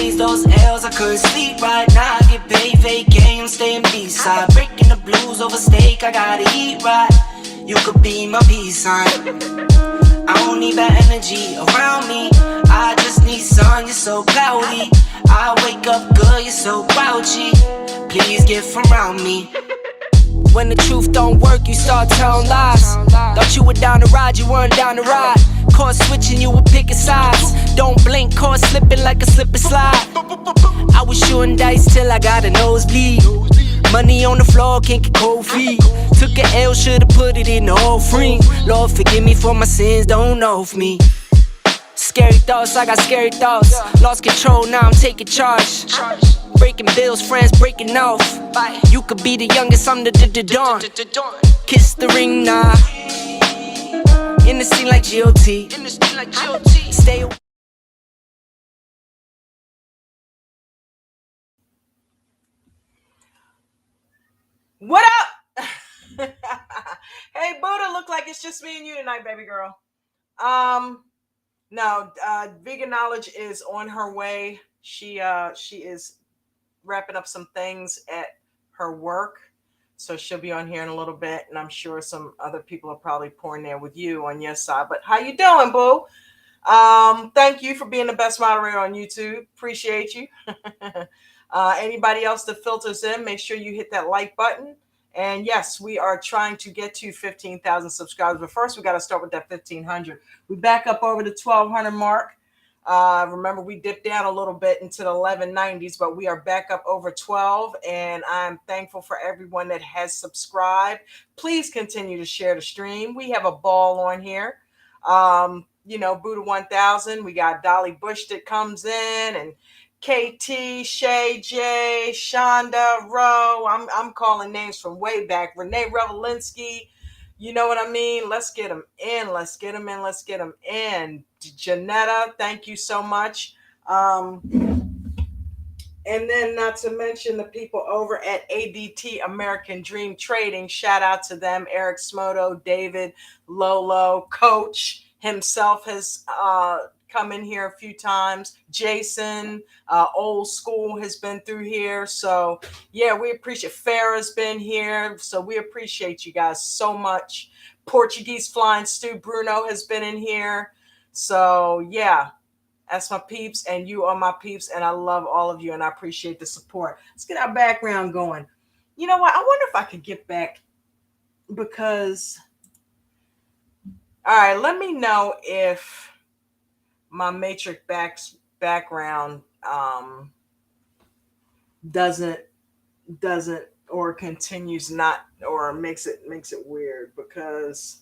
days, those L's, I couldn't sleep right now. I get paid, vacay, I'm staying B-side. Breaking the blues over steak, I gotta eat right. You could be my peace sign. I don't need bad energy around me. I just need sun, you're so cloudy. I wake up good, you're so grouchy. Please get from around me. When the truth don't work, you start telling lies. Thought you were down to ride, you weren't down to ride. Caught switching, you were picking sides. Don't blink, caught slipping like a slip and slide. I was shooting dice till I got a nosebleed. Money on the floor, can't get cold feet. Took a L, should've put it in the offering. Lord, forgive me for my sins, don't know of me. Scary thoughts, I got scary thoughts. Lost control, now I'm taking charge. Breaking bills, friends breaking off. You could be the youngest, I'm the dawn. Kiss the ring, nah. In the scene like GOT. Stay away. What up? Hey, Buddha, look like it's just me and you tonight, baby girl. No, Veganowledge is on her way. She is wrapping up some things at her work, so she'll be on here in a little bit, and I'm sure some other people are probably pouring there with you on your side. But how you doing, boo? Thank you for being the best moderator on YouTube. Appreciate you. Anybody else that filters in, make sure you hit that like button. And yes, we are trying to get to 15,000 subscribers. But first, we got to start with that 1,500. We back up over the 1,200 mark. Remember, we dipped down a little bit into the 1190s, but we are back up over 12. And I'm thankful for everyone that has subscribed. Please continue to share the stream. We have a ball on here. Buddha 1000. We got Dolly Bush that comes in, and KT, Shay J, Shonda, Rowe. I'm calling names from way back. Renee Revelinsky. You know what I mean? Let's get them in. Let's get them in. Let's get them in. Janetta, thank you so much. And then not to mention the people over at ADT American Dream Trading. Shout out to them. Eric Smoto, David, Lolo, Coach himself has come in here a few times. Jason, Old School has been through here. So yeah, we appreciate. Farrah's been here. So we appreciate you guys so much. Portuguese Flying Stu Bruno has been in here. So yeah. That's my peeps, and you are my peeps, and I love all of you, and I appreciate the support. Let's get our background going. You know what? I wonder if I could get back, because, all right, let me know if my matrix background doesn't or continues not, or makes it weird, because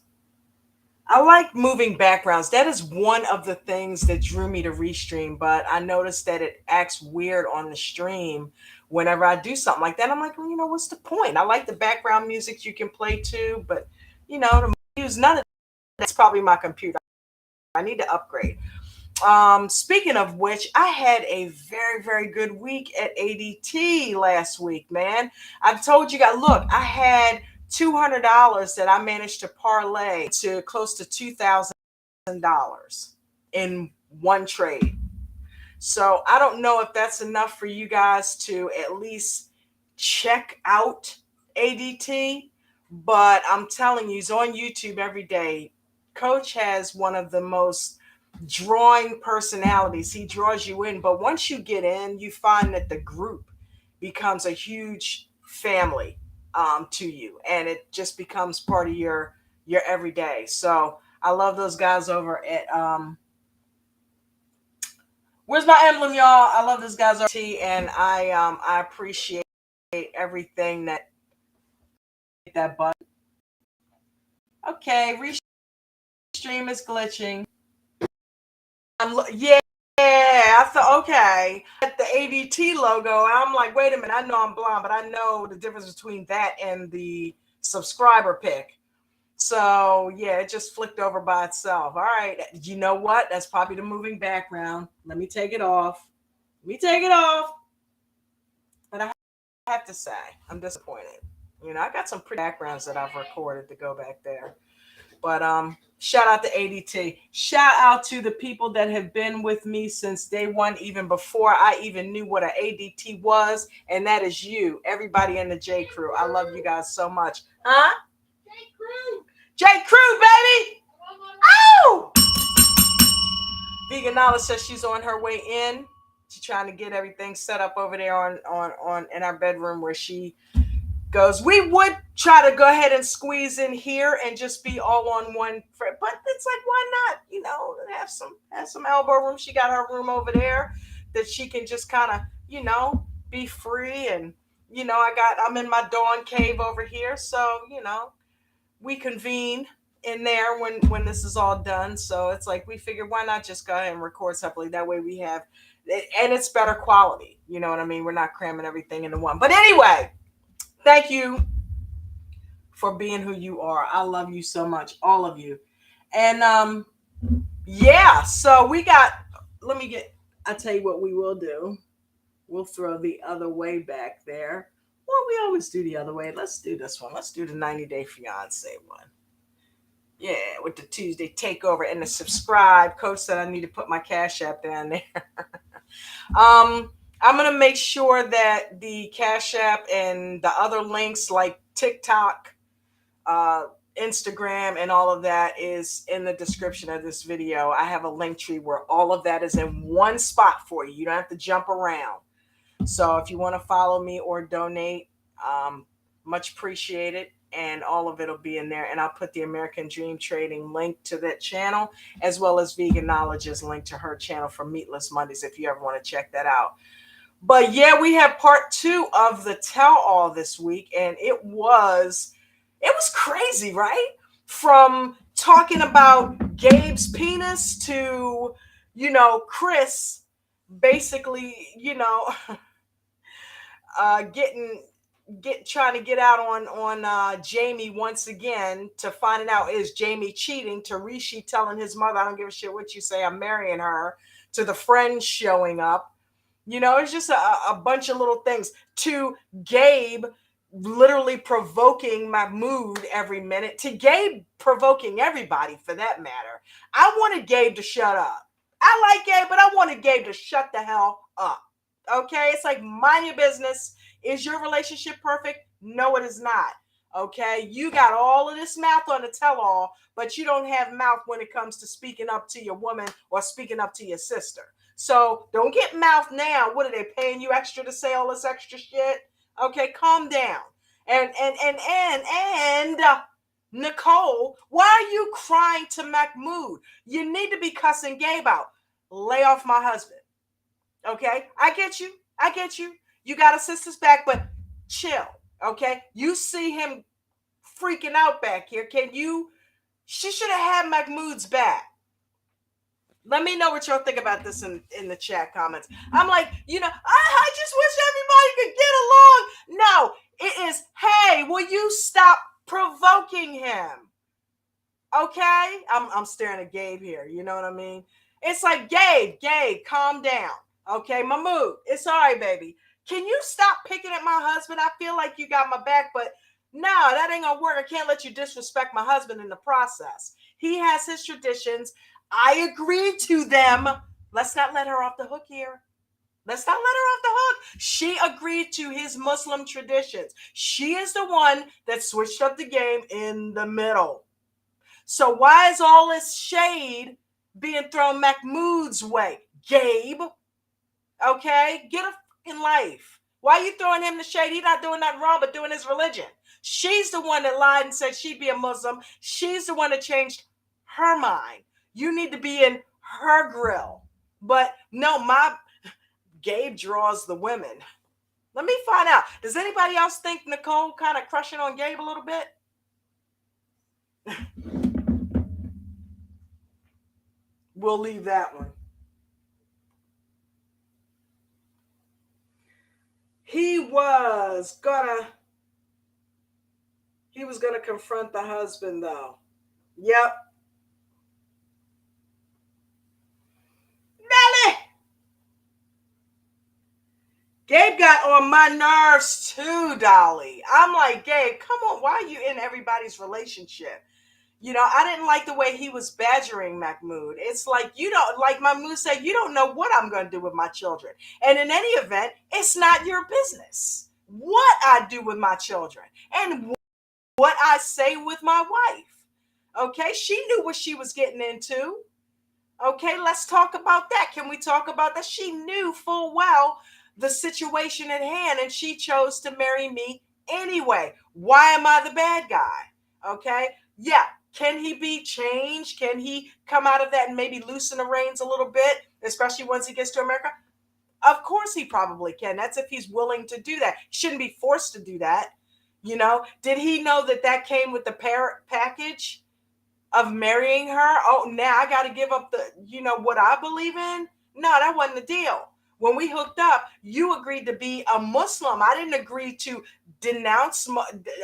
I like moving backgrounds. That is one of the things that drew me to Restream, but I noticed that it acts weird on the stream whenever I do something like that. I'm like, well, what's the point? I like the background music you can play too, but to use none of that. That's probably my computer. I need to upgrade. Speaking of which, I had a very, very good week at ADT last week, man. I've told you guys, look, I had $200 that I managed to parlay to close to $2,000 in one trade. So I don't know if that's enough for you guys to at least check out ADT, but I'm telling you, he's on YouTube every day. Coach has one of the most drawing personalities. He draws you in, but once you get in, you find that the group becomes a huge family to you, and it just becomes part of your everyday. So I love those guys over at where's my emblem, y'all? I love those guys over at T, and I appreciate everything that button. Okay, restream is glitching. Yeah, I thought, okay. At the ADT logo, I'm like, wait a minute, I know I'm blind, but I know the difference between that and the subscriber pick. So yeah, it just flicked over by itself. All right, you know what? That's probably the moving background. Let me take it off. But I have to say, I'm disappointed. I got some pretty backgrounds that I've recorded to go back there. But shout out to ADT. Shout out to the people that have been with me since day one, even before I even knew what an ADT was, and that is you, everybody in the J Crew. I love you guys so much. Huh? J Crew, baby! Oh! Veganowledge says she's on her way in. She's trying to get everything set up over there on in our bedroom where she goes. We would try to go ahead and squeeze in here and just be all on one, but it's like, why not? You know, have some elbow room. She got her room over there that she can just kind of, you know, be free. And you know, I'm in my dawn cave over here, so you know, we convene in there when this is all done. So it's like we figured, why not just go ahead and record separately? That way we have, and it's better quality. You know what I mean? We're not cramming everything into one. But anyway, thank you for being who you are. I love you so much, all of you. And yeah, so we got, I'll tell you what we will do. We'll throw the other way back there. Well, we always do the other way. Let's do this one. Let's do the 90-Day Fiancé one. Yeah, with the Tuesday takeover and the subscribe. Coach said I need to put my Cash App down there. I'm going to make sure that the Cash App and the other links like TikTok, Instagram, and all of that is in the description of this video. I have a link tree where all of that is in one spot for you. You don't have to jump around. So if you want to follow me or donate, much appreciated. And all of it will be in there. And I'll put the American Dream Trading link to that channel, as well as Veganowledge's link to her channel for Meatless Mondays, if you ever want to check that out. But yeah, we have part 2 of the tell-all this week, and it was crazy, right? From talking about Gabe's penis to, you know, Chris basically, you know, trying to get out on Jamie once again, to finding out, is Jamie cheating, to Rishi telling his mother, I don't give a shit what you say, I'm marrying her, to the friends showing up. You know, it's just a bunch of little things, to Gabe literally provoking Mahmoud every minute, to Gabe provoking everybody for that matter. I wanted Gabe to shut up. I like Gabe, but I wanted Gabe to shut the hell up. Okay? It's like, mind your business. Is your relationship perfect? No, it is not. Okay? You got all of this mouth on the tell-all, but you don't have mouth when it comes to speaking up to your woman or speaking up to your sister. So don't get mouth now. What are they paying you extra to say all this extra shit? Okay, calm down. And Nicole, why are you crying to Mahmoud? You need to be cussing Gabe out. Lay off my husband. Okay, I get you. You got a sister's back, but chill. Okay, you see him freaking out back here. She should have had Mahmoud's back. Let me know what y'all think about this in the chat comments. I'm like, you know, I just wish everybody could get along. No, it is, hey, will you stop provoking him? Okay? I'm staring at Gabe here. You know what I mean? It's like, Gabe, calm down. Okay, Mahmoud, it's all right, baby. Can you stop picking at my husband? I feel like you got my back, but no, that ain't gonna work. I can't let you disrespect my husband in the process. He has his traditions. I agreed to them. Let's not let her off the hook here. Let's not let her off the hook. She agreed to his Muslim traditions. She is the one that switched up the game in the middle. So why is all this shade being thrown Mahmoud's way? Gabe, okay? Get a fucking life. Why are you throwing him the shade? He's not doing nothing wrong but doing his religion. She's the one that lied and said she'd be a Muslim. She's the one that changed her mind. You need to be in her grill. But no, Gabe draws the women. Let me find out. Does anybody else think Nicole kind of crushing on Gabe a little bit? We'll leave that one. He was gonna confront the husband, though. Yep. Nelly! Gabe got on my nerves too, Dolly. I'm like, Gabe, come on. Why are you in everybody's relationship? I didn't like the way he was badgering Mahmoud. It's like, you don't, like Mahmoud said, you don't know what I'm going to do with my children. And in any event, it's not your business what I do with my children and what I say with my wife. Okay, she knew what she was getting into. Okay, let's talk about that. Can we talk about that? She knew full well the situation at hand and she chose to marry me anyway. Why am I the bad guy? Okay, yeah. Can he be changed? Can he come out of that and maybe loosen the reins a little bit, especially once he gets to America? Of course, he probably can. That's if he's willing to do that. He shouldn't be forced to do that. Did he know that that came with the package of marrying her? Oh, now I got to give up what I believe in? No, that wasn't the deal. When we hooked up, you agreed to be a Muslim. I didn't agree to denounce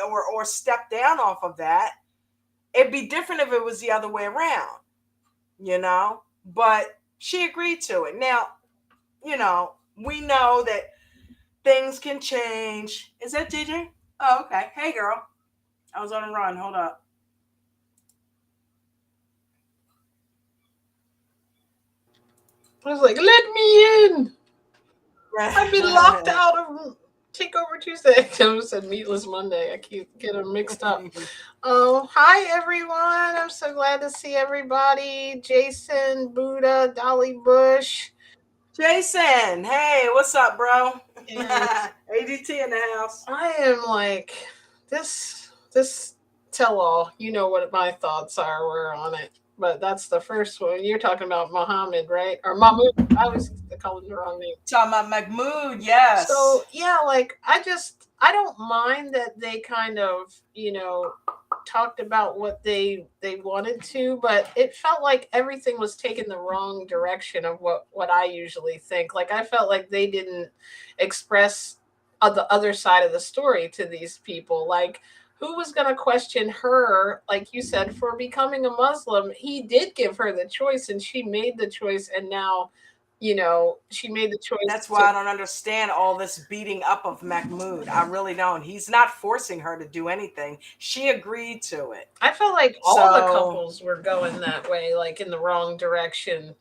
or step down off of that. It'd be different if it was the other way around, but she agreed to it. Now, we know that things can change. Is that JJ? Oh, okay. Hey, girl. I was on a run. Hold up. I was like, let me in. I've been locked out of Takeover Tuesday. I almost said Meatless Monday. I keep getting them mixed up. Oh, hi, everyone. I'm so glad to see everybody. Jason, Buddha, Dolly Bush. Jason, hey, what's up, bro? And ADT in the house. I am like, this tell-all, you know what my thoughts are. We're on it. But that's the first one. You're talking about Muhammad, right? Or Mahmoud. I was calling the wrong name. Talking about Mahmoud, yes. So yeah, like I don't mind that they kind of, talked about what they wanted to, but it felt like everything was taken the wrong direction of what I usually think. Like I felt like they didn't express the other side of the story to these people. Like who was going to question her, like you said, for becoming a Muslim? He did give her the choice and she made the choice, and now she made the choice. That's why I don't understand all this beating up of Mahmoud. I really don't. He's not forcing her to do anything. She agreed to it. I felt like all the couples were going that way, like in the wrong direction.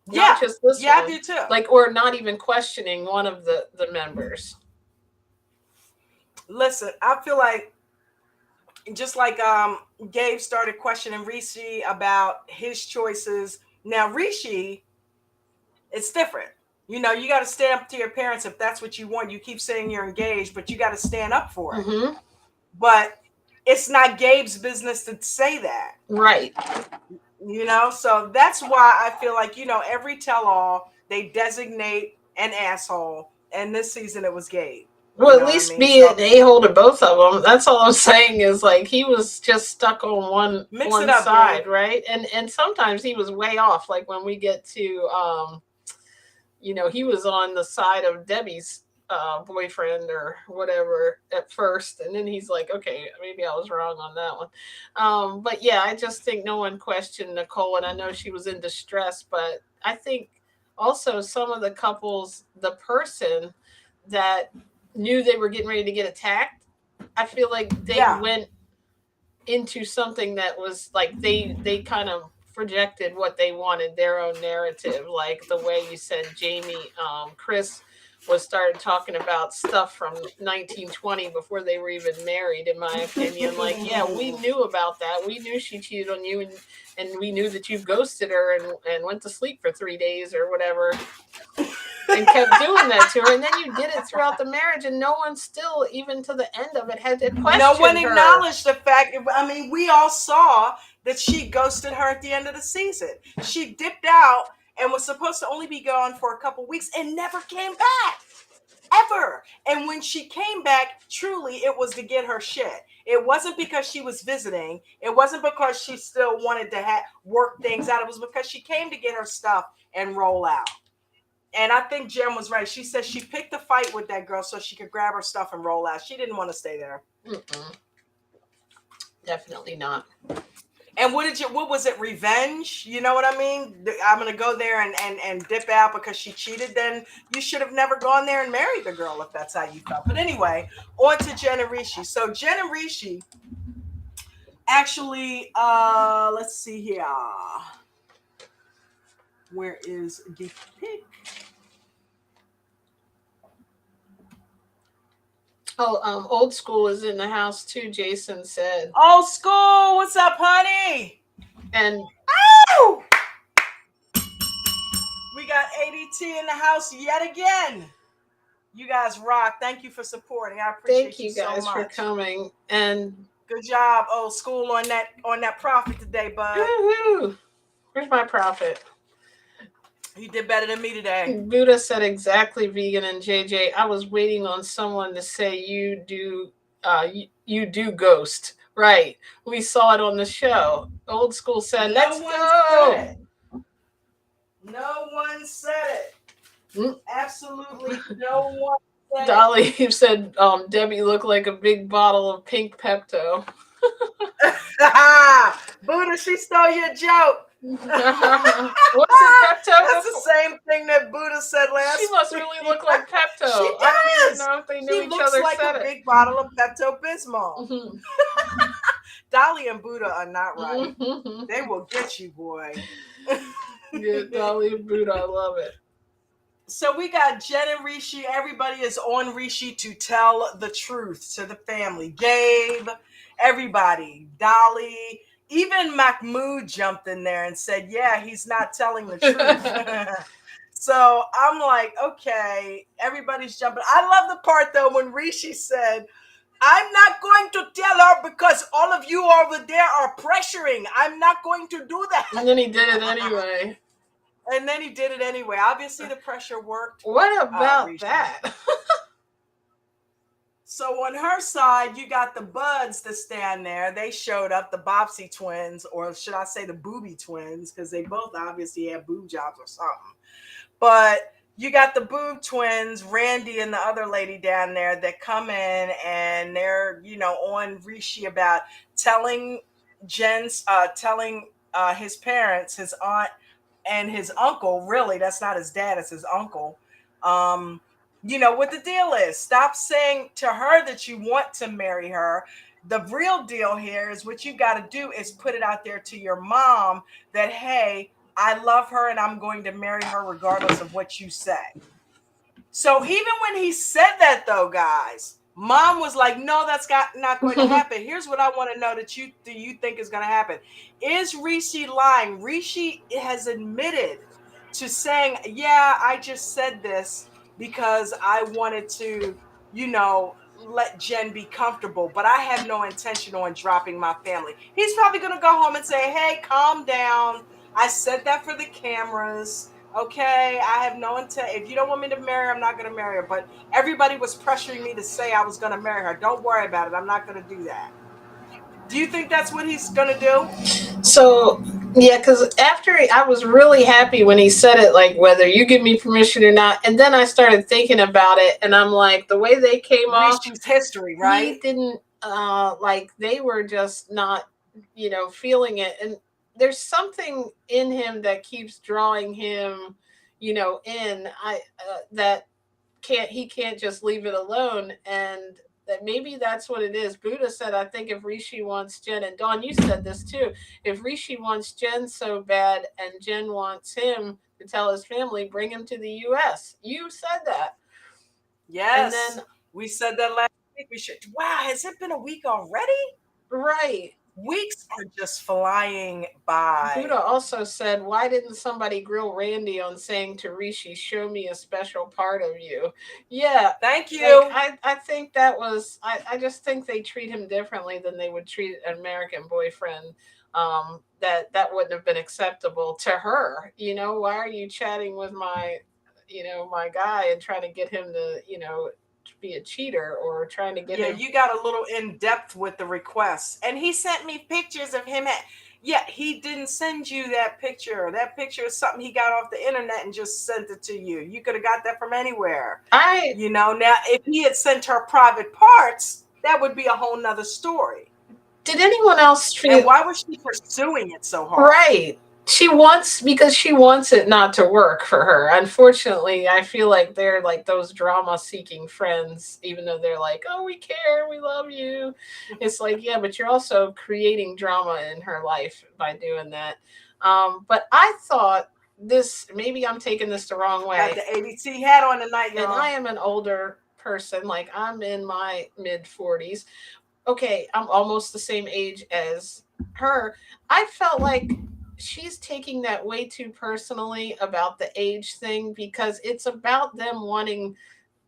Not just this one. I do too. Like, or not even questioning one of the members. Listen, I feel like just like Gabe started questioning Rishi about his choices. Now Rishi, it's different. You got to stand up to your parents if that's what you want. You keep saying you're engaged, but you got to stand up for it. Mm-hmm. But it's not Gabe's business to say that. Right. So that's why I feel like, every tell-all, they designate an asshole. And this season it was Gabe. Well, at least be an a-hole to both of them. That's all I'm saying is like he was just stuck on one side, Gabe. Right? And sometimes he was way off. Like when we get to, he was on the side of Debbie's boyfriend or whatever at first, and then he's like, okay, maybe I was wrong on that one. But yeah, I just think no one questioned Nicole, and I know she was in distress, but I think also some of the couples, the person that knew they were getting ready to get attacked, I feel like they went into something that was like they kind of projected what they wanted, their own narrative, like the way you said Chris started talking about stuff from 1920 before they were even married, in my opinion. Like, yeah, we knew about that. We knew she cheated on you, and we knew that you ghosted her and went to sleep for 3 days or whatever and kept doing that to her. And then you did it throughout the marriage, and no one still, even to the end of it, had to question No one her. Acknowledged the fact. I mean, we all saw that she ghosted her at the end of the season. She dipped out and was supposed to only be gone for a couple weeks and never came back. Ever. And when she came back, truly, it was to get her shit. It wasn't because she was visiting. It wasn't because she still wanted to work things out. It was because she came to get her stuff and roll out. And I think Jen was right. She said she picked a fight with that girl so she could grab her stuff and roll out. She didn't want to stay there. Definitely not. And what was it? Revenge? You know what I mean? I'm going to go there and dip out because she cheated. Then you should have never gone there and married the girl if that's how you felt. But anyway, on to Jen and Rishi. So Jen and Rishi, Actually, let's see here. Where is the pic? Oh, old school is in the house too, Jason said. Old school, what's up, honey? And oh! We got ADT in the house yet again. You guys rock. Thank you for supporting. I appreciate you so much. Thank you guys for coming. And good job, old school, on that profit today, bud. Woo-hoo. Where's my profit? You did better than me today. Buddha said exactly, Vegan and JJ. I was waiting on someone to say you do ghost. Right. We saw it on the show. Old school said, let's go. No one said it. Absolutely no one said it. Dolly said Debbie looked like a big bottle of pink Pepto. Buddha, she stole your joke. What's it, Pepto? That's the same thing that Buddha said last week. She must really look like Pepto. She does. I don't even know if they knew each other. She looks like a big bottle of Pepto-Bismol. Mm-hmm. Dolly and Buddha are not right. Mm-hmm. They will get you, boy. Yeah, Dolly and Buddha, I love it. So we got Jen and Rishi. Everybody is on Rishi to tell the truth to the family. Gabe, everybody, Dolly, even Mahmoud jumped in there and said, yeah, he's not telling the truth. So I'm like, okay, everybody's jumping. I love the part, though, when Rishi said, I'm not going to tell her because all of you over there are pressuring. I'm not going to do that. And then he did it anyway. Obviously, the pressure worked. What about that? So on her side, you got the buds that stand there. They showed up, the Bobsey twins, or should I say the Booby twins, because they both obviously have boob jobs or something. But you got the boob twins, Randy and the other lady down there, that come in and they're, on Rishi about telling his parents, his aunt, and his uncle, really, that's not his dad, it's his uncle, what the deal is. Stop saying to her that you want to marry her. The real deal here is what you got to do is put it out there to your mom that, hey, I love her and I'm going to marry her regardless of what you say. So even when he said that, though, guys, mom was like, no, that's not going to happen. Here's what I want to know that you think is going to happen. Is Rishi lying? Rishi has admitted to saying, yeah, I just said this because I wanted to, let Jen be comfortable, but I have no intention on dropping my family. He's probably going to go home and say, hey, calm down. I said that for the cameras. Okay, I have no intent. If you don't want me to marry her, I'm not going to marry her. But everybody was pressuring me to say I was going to marry her. Don't worry about it. I'm not going to do that. Do you think that's what he's going to do? So, yeah, because I was really happy when he said it, like, whether you give me permission or not. And then I started thinking about it, and I'm like, the way they came off. Rishi's history, right? He didn't, they were just not, feeling it. And there's something in him that keeps drawing him, in. He can't just leave it alone. And that maybe that's what it is. Buddha said, I think if Rishi wants Jen, and Dawn, you said this too, if Rishi wants Jen so bad and Jen wants him to tell his family, bring him to the U.S. You said that. Yes. And then we said that last week. Wow, has it been a week already? Right. Weeks are just flying by. Buddha also said, why didn't somebody grill Randy on saying to Rishi, show me a special part of you? Yeah. Thank you. Like, I think that was, I just think they treat him differently than they would treat an American boyfriend. That wouldn't have been acceptable to her. Why are you chatting with my guy and trying to get him to, be a cheater or trying to get him. You got a little in depth with the requests, and he sent me pictures of him he didn't send you that picture. That picture is something he got off the internet and just sent it to you. You could have got that from anywhere. Now if he had sent her private parts, that would be a whole nother story. Did anyone else treat? And why was she pursuing it so hard? Right. she wants, because she wants it not to work for her. Unfortunately, I feel like they're like those drama seeking friends, even though they're like, oh, we care, we love you. It's like, yeah, but you're also creating drama in her life by doing that. But I thought this, maybe I'm taking this the wrong Got way. the ABC hat on tonight, And y'all. I am an older person, like I'm in my mid 40s. Okay, I'm almost the same age as her. I felt like she's taking that way too personally about the age thing, because it's about them wanting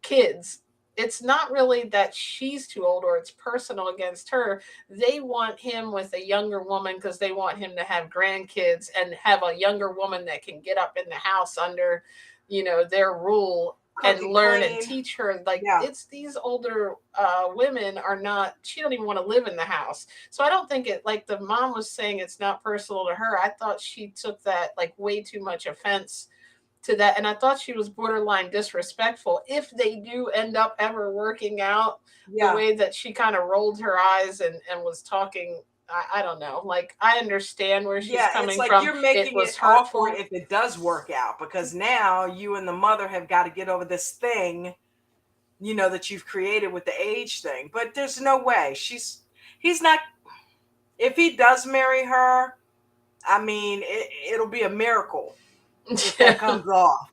kids. It's not really that she's too old or it's personal against her. They want him with a younger woman because they want him to have grandkids and have a younger woman that can get up in the house under, their rule, Cook and and learn and clean. teach her. Like, Yeah. it's these older women are not, she don't even want to live in the house. So I don't think it, like the mom was saying, it's not personal to her. I thought she took that like way too much offense to that, and I thought she was borderline disrespectful if they do end up ever working out. The way that she kind of rolled her eyes and was talking, I don't know. Like, I understand where she's coming it's like from. you're making It was it awkward hurtful. if it does work out, because now you and the mother have got to get over this thing, that you've created with the age thing. But there's no way he's not. If he does marry her, I mean, it'll be a miracle if that comes off.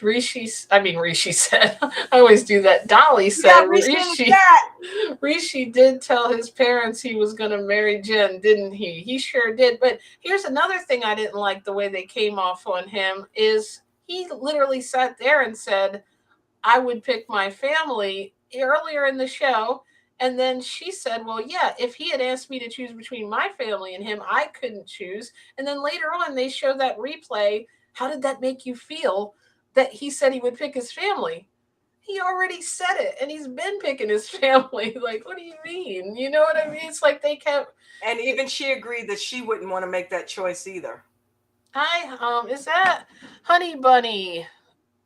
Rishi said, I always do that. Dolly You got said, Rishi in the chat. Rishi did tell his parents he was going to marry Jen, didn't he? He sure did. But here's another thing I didn't like the way they came off on him is he literally sat there and said, I would pick my family earlier in the show. And then she said, well, yeah, if he had asked me to choose between my family and him, I couldn't choose. And then later on, they show that replay. How did that make you feel that he said he would pick his family? He already said it, and he's been picking his family. Like, what do you mean? You know what I mean? It's like they kept. And even she agreed that she wouldn't want to make that choice either. Hi, is that Honey Bunny?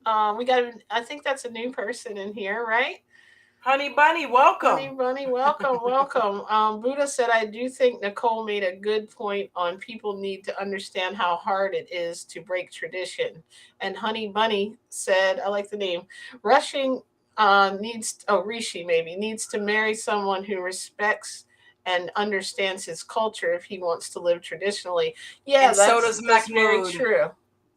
We got. I think that's a new person in here, right? Honey Bunny, welcome. Honey Bunny, welcome, welcome. Buddha said, I do think Nicole made a good point on people need to understand how hard it is to break tradition. And Honey Bunny said, I like the name, rushing Rishi maybe, needs to marry someone who respects and understands his culture if he wants to live traditionally. Yeah, and so does that's very Mahmood. true.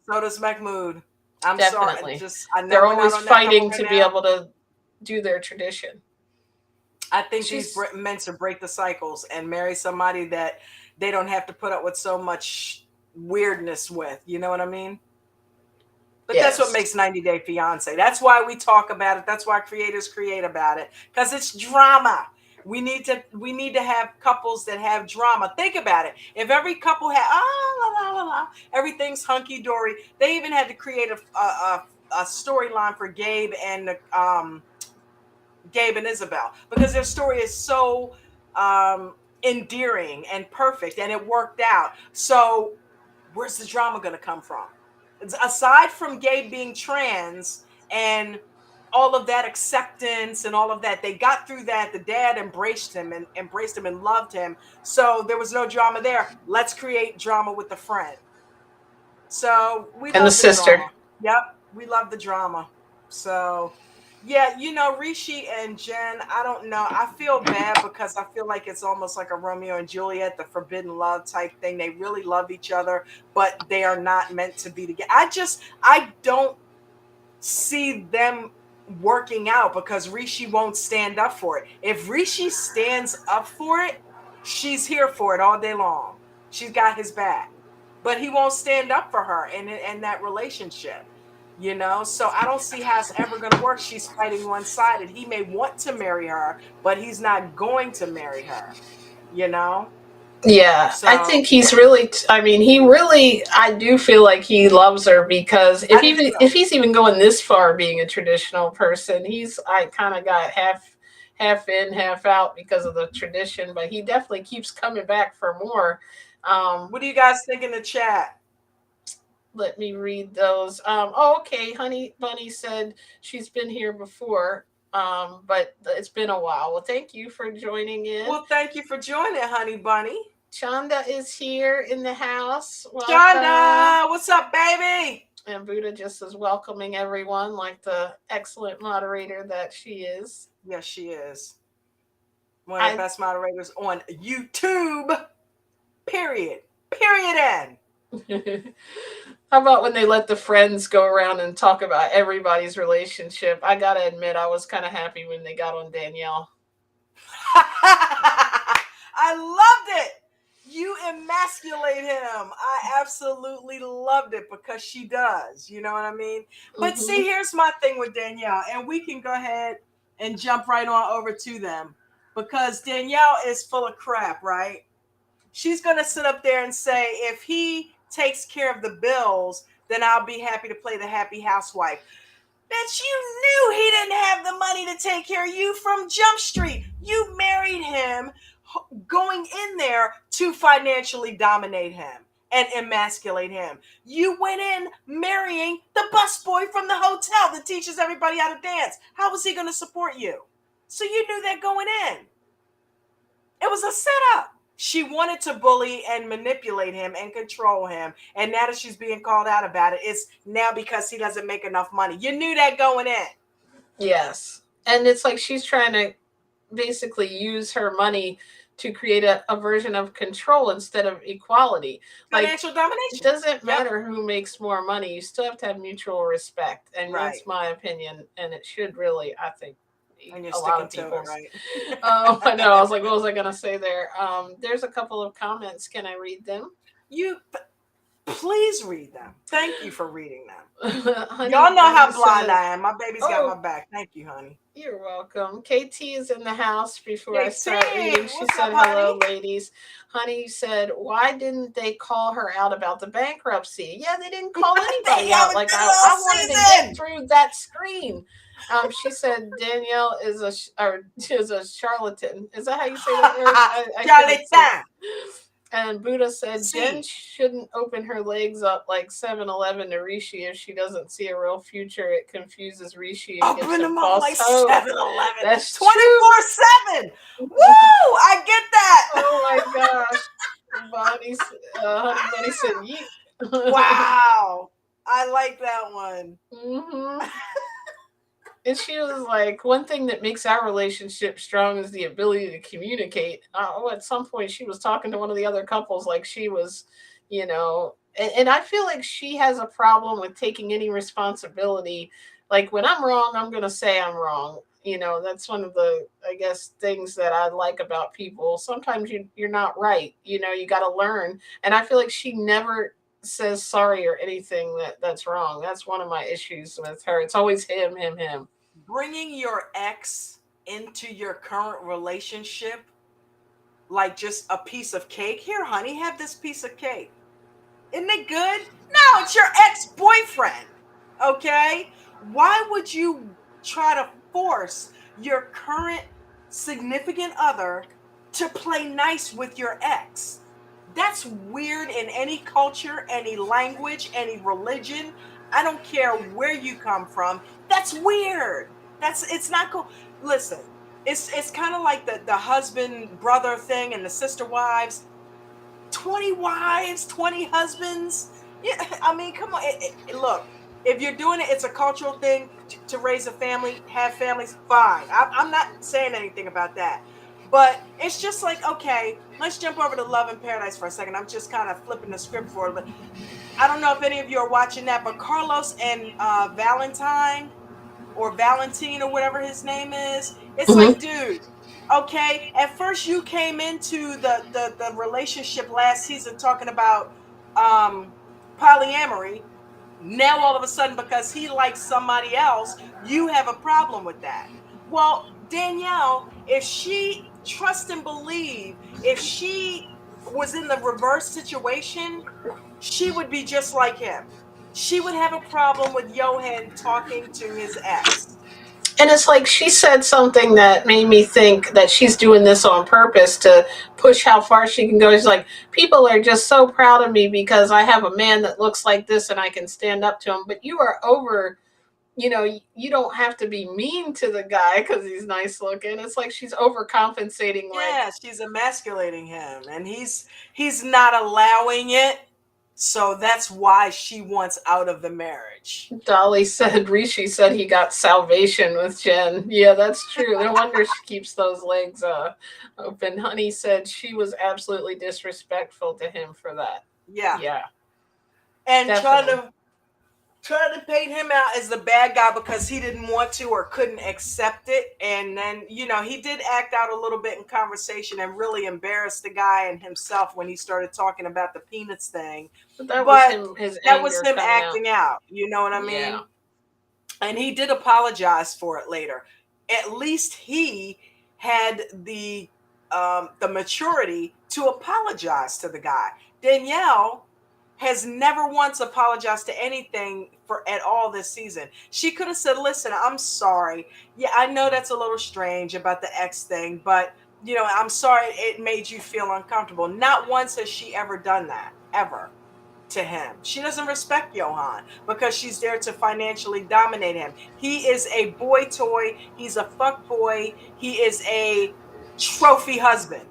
So does Mahmood. I'm Definitely. sorry. I know they're we're always not on fighting that to right be now. able to do their tradition. I think these meant to break the cycles and marry somebody that they don't have to put up with so much weirdness with. You know what I mean? But Yes. That's what makes 90 Day Fiancé. That's why we talk about it. That's why creators create about it, because it's drama. We need to have couples that have drama. Think about it. If every couple had la, la, la, la, everything's hunky dory. They even had to create a storyline for Gabe and Isabel, because their story is so endearing and perfect, and it worked out. So where's the drama going to come from? Aside from Gabe being trans and all of that acceptance and all of that, they got through that. The dad embraced him and loved him. So there was no drama there. Let's create drama with the friend. So we and love the sister. Drama. Yep, we love the drama. So yeah, Rishi and Jen, I don't know. I feel bad because I feel like it's almost like a Romeo and Juliet, the forbidden love type thing. They really love each other, but they are not meant to be together. I don't see them working out because Rishi won't stand up for it. If Rishi stands up for it, she's here for it all day long. She's got his back. But he won't stand up for her in that relationship. So I don't see how it's ever going to work. She's fighting one-sided. He may want to marry her, but he's not going to marry her. Yeah, So I think he's really. I do feel like he loves her, because if he's even going this far being a traditional person, I kind of got half in, half out because of the tradition. But he definitely keeps coming back for more. What do you guys think in the chat? Let me read those. Okay. Honey Bunny said she's been here before, but it's been a while. Well, thank you for joining in. Well, thank you for joining, Honey Bunny. Shonda is here in the house. Welcome. Shonda, what's up, baby? And Buddha just is welcoming everyone like the excellent moderator that she is. Yes, she is. One of the best moderators on YouTube. Period. Period end. How about when they let the friends go around and talk about everybody's relationship? I gotta admit, I was kind of happy when they got on Danielle. I loved it. You emasculate him. I absolutely loved it because she does. You know what I mean? But see, here's my thing with Danielle, and we can go ahead and jump right on over to them because Danielle is full of crap, right? She's going to sit up there and say, if he takes care of the bills, then I'll be happy to play the happy housewife. Bitch, you knew he didn't have the money to take care of you from Jump Street. You married him going in there to financially dominate him and emasculate him. You went in marrying the busboy from the hotel that teaches everybody how to dance. How was he going to support you? So you knew that going in. It was a setup. She wanted to bully and manipulate him and control him. And now that she's being called out about it, it's now because he doesn't make enough money. You knew that going in. Yes. And it's like she's trying to basically use her money to create a version of control instead of equality. Financial domination. It doesn't matter who makes more money. You still have to have mutual respect. And that's my opinion. And it should really, I think, and you're a lot of people, right? I know. I was like, what was I going to say there? There's a couple of comments. Can I read them? Please read them. Thank you for reading them. Y'all know how blind I am. My baby's got my back. Thank you, honey. You're welcome. KT is in the house before I start reading. She said, hello, ladies. Honey said, why didn't they call her out about the bankruptcy? Yeah, they didn't call anybody out. Like I wanted to get through that screen. She said Danielle is a charlatan. Is that how you say that word? Charlatan. And Buddha said Jen shouldn't open her legs up like 7-Eleven to Rishi if she doesn't see a real future. It confuses Rishi and gives him false hope. 7-Eleven. That's 24/7. Woo! I get that. Oh my gosh. Honey said, yeet. Wow. I like that one. Mm-hmm. And she was like, one thing that makes our relationship strong is the ability to communicate. At some point, she was talking to one of the other couples like she was, and I feel like she has a problem with taking any responsibility. Like when I'm wrong, I'm going to say I'm wrong. That's one of the, I guess, things that I like about people. Sometimes you're not right. You got to learn. And I feel like she never says sorry or anything that's wrong. That's one of my issues with her. It's always him. Bringing your ex into your current relationship like just a piece of cake. Here, honey, have this piece of cake. Isn't it good? No, it's your ex-boyfriend. Okay? Why would you try to force your current significant other to play nice with your ex? That's weird in any culture, any language, any religion. I don't care where you come from. That's weird. It's not cool. Listen, it's kind of like the husband brother thing and the sister wives. 20 wives, 20 husbands. Yeah, I mean, come on. Look, if you're doing it, it's a cultural thing to raise a family, have families. Fine. I'm not saying anything about that. But it's just like, okay, let's jump over to Love in Paradise for a second. I'm just kind of flipping the script for it. But I don't know if any of you are watching that, but Carlos and Valentine or Valentine or whatever his name is, it's like, dude, okay, at first you came into the relationship last season talking about polyamory. Now all of a sudden, because he likes somebody else, you have a problem with that. Well, Danielle, if she trust and believe, if she was in the reverse situation, she would be just like him. She would have a problem with Johan talking to his ex. And it's like she said something that made me think that she's doing this on purpose to push how far she can go. She's like, people are just so proud of me because I have a man that looks like this and I can stand up to him. But you are over you don't have to be mean to the guy because he's nice looking. It's like she's overcompensating. Yeah, she's emasculating him, and he's not allowing it. So that's why she wants out of the marriage. Dolly said, Rishi said he got salvation with Jen. Yeah, that's true. No wonder she keeps those legs open. Honey said she was absolutely disrespectful to him for that. Yeah. And trying to paint him out as the bad guy because he didn't want to or couldn't accept it. And then, he did act out a little bit in conversation and really embarrassed the guy and himself when he started talking about the peanuts thing. But that was him acting out. You know what I mean? Yeah. And he did apologize for it later. At least he had the maturity to apologize to the guy. Danielle has never once apologized to anything at all this season. She could have said, listen, I'm sorry. Yeah, I know that's a little strange about the ex thing, but I'm sorry it made you feel uncomfortable. Not once has she ever done that, ever, to him. She doesn't respect Johan because she's there to financially dominate him. He is a boy toy. He's a fuck boy. He is a trophy husband.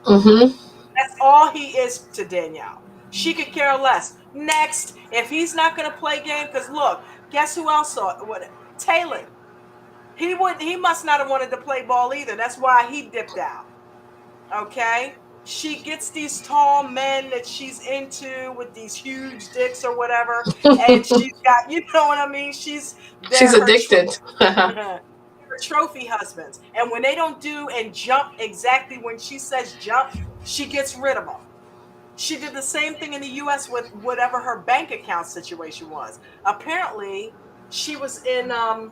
Mm-hmm. That's all he is to Danielle. She could care less. Next, if he's not going to play game, because look, guess who else saw it? Taylor. He must not have wanted to play ball either. That's why he dipped out. Okay? She gets these tall men that she's into with these huge dicks or whatever, and she's got, you know what I mean? She's addicted. Her trophy husbands. And when they don't do and jump exactly when she says jump, she gets rid of them. She did the same thing in the U.S. with whatever her bank account situation was. Apparently, she was in a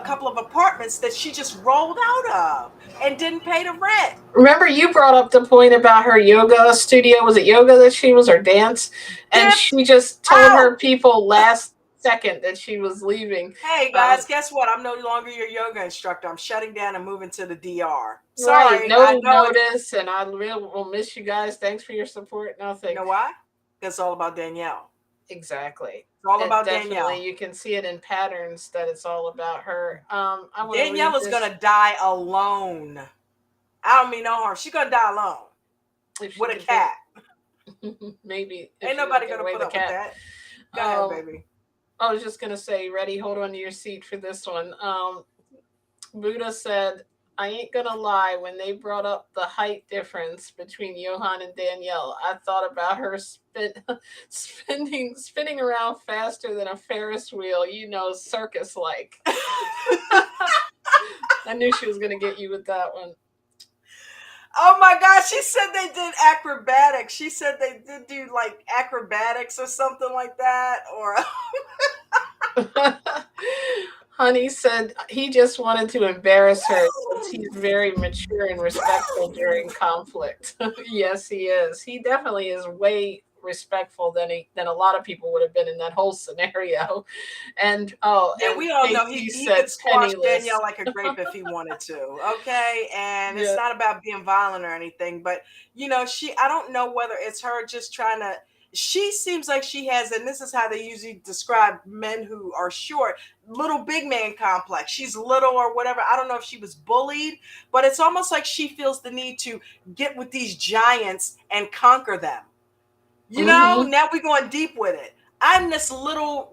couple of apartments that she just rolled out of and didn't pay the rent. Remember, you brought up the point about her yoga studio. Was it yoga that she was, or dance? And she just told her people last second that she was leaving. Hey guys, guess what? I'm no longer your yoga instructor. I'm shutting down and moving to the DR. Sorry, right. No notice, and I really will miss you guys. Thanks for your support. Nothing. You know why? It's all about Danielle. Exactly. It's all about Danielle. You can see it in patterns that it's all about her. Danielle is gonna die alone. I don't mean no harm. She's gonna die alone with a cat. Maybe. Ain't nobody gonna put up with that. Go ahead, baby. I was just gonna say, ready, hold on to your seat for this one. Buddha said, I ain't gonna lie, when they brought up the height difference between Johan and Danielle, I thought about her spinning around faster than a Ferris wheel, circus-like. I knew she was gonna get you with that one. Oh my God, she said they did acrobatics. She said they did do like acrobatics or something like that. Or Honey said he just wanted to embarrass her since he's very mature and respectful during conflict. Yes, he is. He definitely is way respectful than a lot of people would have been in that whole scenario. And we all know he could squash Danielle like a grape if he wanted to. Okay, and it's not about being violent or anything, but I don't know whether it's her just trying to. She seems like she has, and this is how they usually describe men who are short, little big man complex. She's little or whatever. I don't know if she was bullied, but it's almost like she feels the need to get with these giants and conquer them. Now we're going deep with it. I'm this little,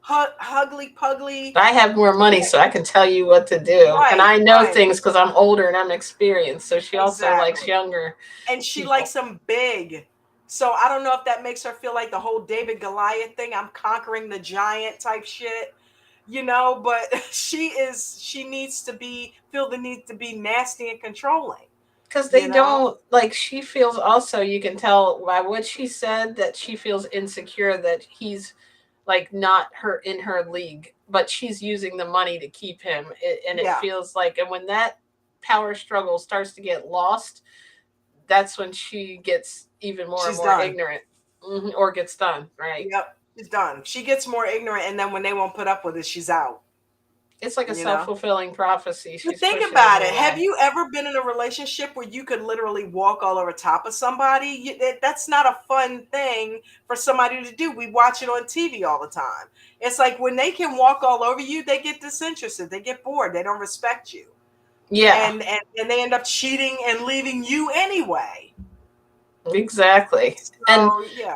huggly puggly. I have more money, so I can tell you what to do. Right, and I know things because I'm older and I'm experienced. So she also likes younger. And she likes them big. So I don't know if that makes her feel like the whole David Goliath thing. I'm conquering the giant type shit, but she needs to feel the need to be nasty and controlling. Because they don't, she feels also, you can tell by what she said that she feels insecure that he's not in her league, but she's using the money to keep him. It feels like, and when that power struggle starts to get lost, that's when she gets even more and more ignorant, or gets done, right? Yep, she's done. She gets more ignorant, and then when they won't put up with it, she's out. It's like a self-fulfilling prophecy. But think about it. Have you ever been in a relationship where you could literally walk all over top of somebody? That's not a fun thing for somebody to do. We watch it on TV all the time. It's like when they can walk all over you, they get disinterested. They get bored. They don't respect you. Yeah. And they end up cheating and leaving you anyway. Exactly. So, and yeah.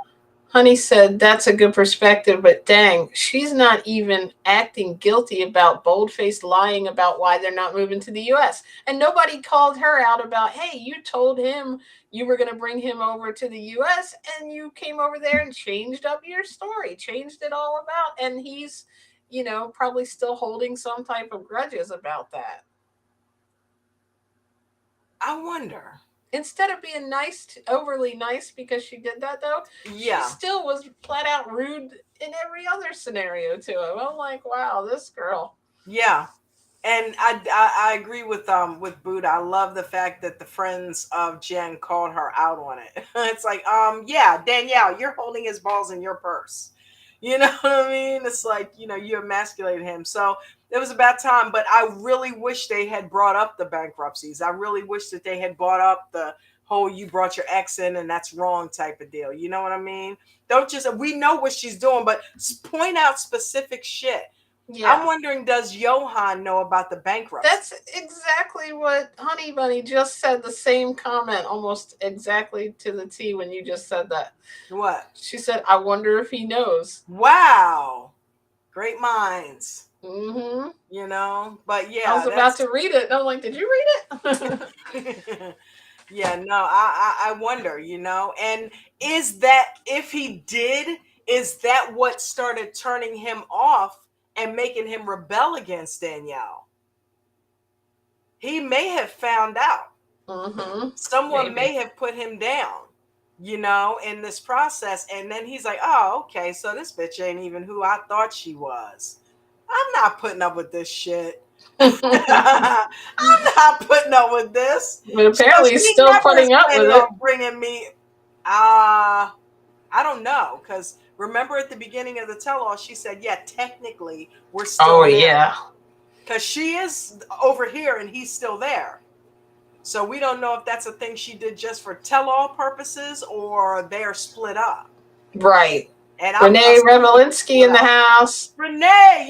Honey said that's a good perspective, but dang, she's not even acting guilty about bold-faced lying about why they're not moving to the US. And nobody called her out about, hey, you told him you were going to bring him over to the US and you came over there and changed up your story, changed it all about. And he's, probably still holding some type of grudges about that. I wonder. Instead of being nice, overly nice because she did that, though, she still was flat out rude in every other scenario to him. I'm like, wow, this girl. Yeah. And I agree with Buddha. I love the fact that the friends of Jen called her out on it. It's like, yeah, Danielle, you're holding his balls in your purse. You know what I mean? It's like, you emasculated him. So it was a bad time, but I really wish they had brought up the bankruptcies. I really wish that they had brought up the whole you brought your ex in and that's wrong type of deal. You know what I mean? Don't just, we know what she's doing, but point out specific shit. Yeah. I'm wondering, does Johan know about the bankruptcy? That's exactly what Honey Bunny just said, the same comment, almost exactly to the T when you just said that. What? She said, I wonder if he knows. Wow. Great minds. Mm-hmm. But yeah. I was about to read it. And I'm like, did you read it? Yeah, no, I wonder, and is that, if he did, is that what started turning him off and making him rebel against Danielle? He may have found out. Mm-hmm. Someone may have put him down, in this process. And then he's like, oh, okay, so this bitch ain't even who I thought she was. I'm not putting up with this shit. I'm not putting up with this. But apparently he's still putting up with it. Bringing me, I don't know, because remember at the beginning of the tell-all, she said, yeah, technically we're still there. Yeah. Because she is over here and he's still there. So we don't know if that's a thing she did just for tell-all purposes or they're split up. Right. And Renee Revelinsky in the house. Renee,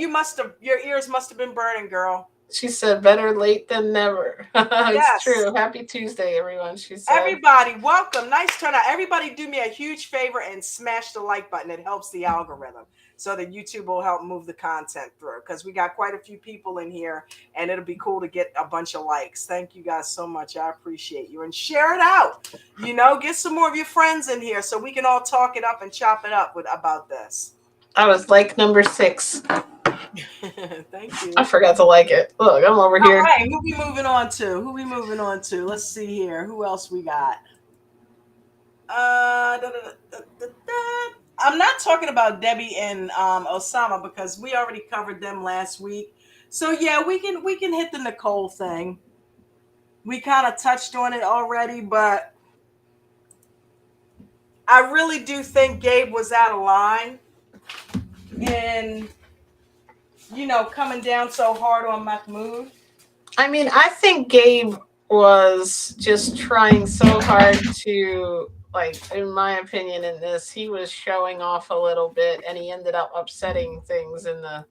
your ears must have been burning, girl. She said, better late than never. It's true. Happy Tuesday, everyone, she said. Everybody, welcome. Nice turnout. Everybody do me a huge favor and smash the like button. It helps the algorithm so that YouTube will help move the content through, because we got quite a few people in here and it'll be cool to get a bunch of likes. Thank you guys so much. I appreciate you. And share it out. Get some more of your friends in here so we can all talk it up and chop it up about this. I was like number 6. Thank you. I forgot to like it. Look, I'm over here. All right, who we moving on to? Let's see here. Who else we got? I'm not talking about Debbie and Osama because we already covered them last week. So yeah, we can hit the Nicole thing. We kind of touched on it already, but I really do think Gabe was out of line in coming down so hard on Mahmoud. I mean, I think Gabe was just trying so hard to, in my opinion, in this, he was showing off a little bit, and he ended up upsetting things in the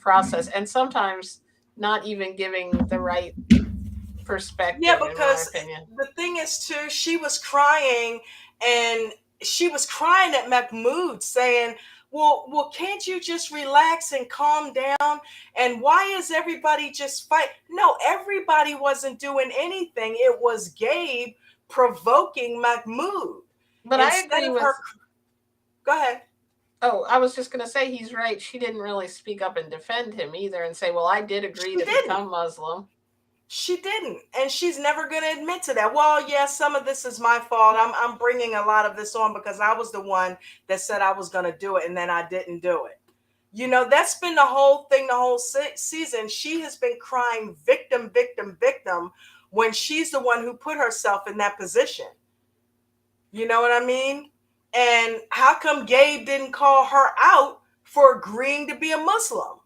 process, and sometimes not even giving the right perspective. Yeah, because the thing is too, she was crying at Mahmoud, saying, well, can't you just relax and calm down? And why is everybody just fight? No, everybody wasn't doing anything. It was Gabe provoking Mahmoud. But I agree with her. Go ahead. Oh, I was just going to say he's right. She didn't really speak up and defend him either and say, well, I did agree to become Muslim. She didn't, and she's never going to admit to that. Well, yeah, some of this is my fault. I'm bringing a lot of this on because I was the one that said I was going to do it, and then I didn't do it. That's been the whole thing, the whole season. She has been crying victim, victim, victim when she's the one who put herself in that position. You know what I mean? And how come Gabe didn't call her out for agreeing to be a Muslim?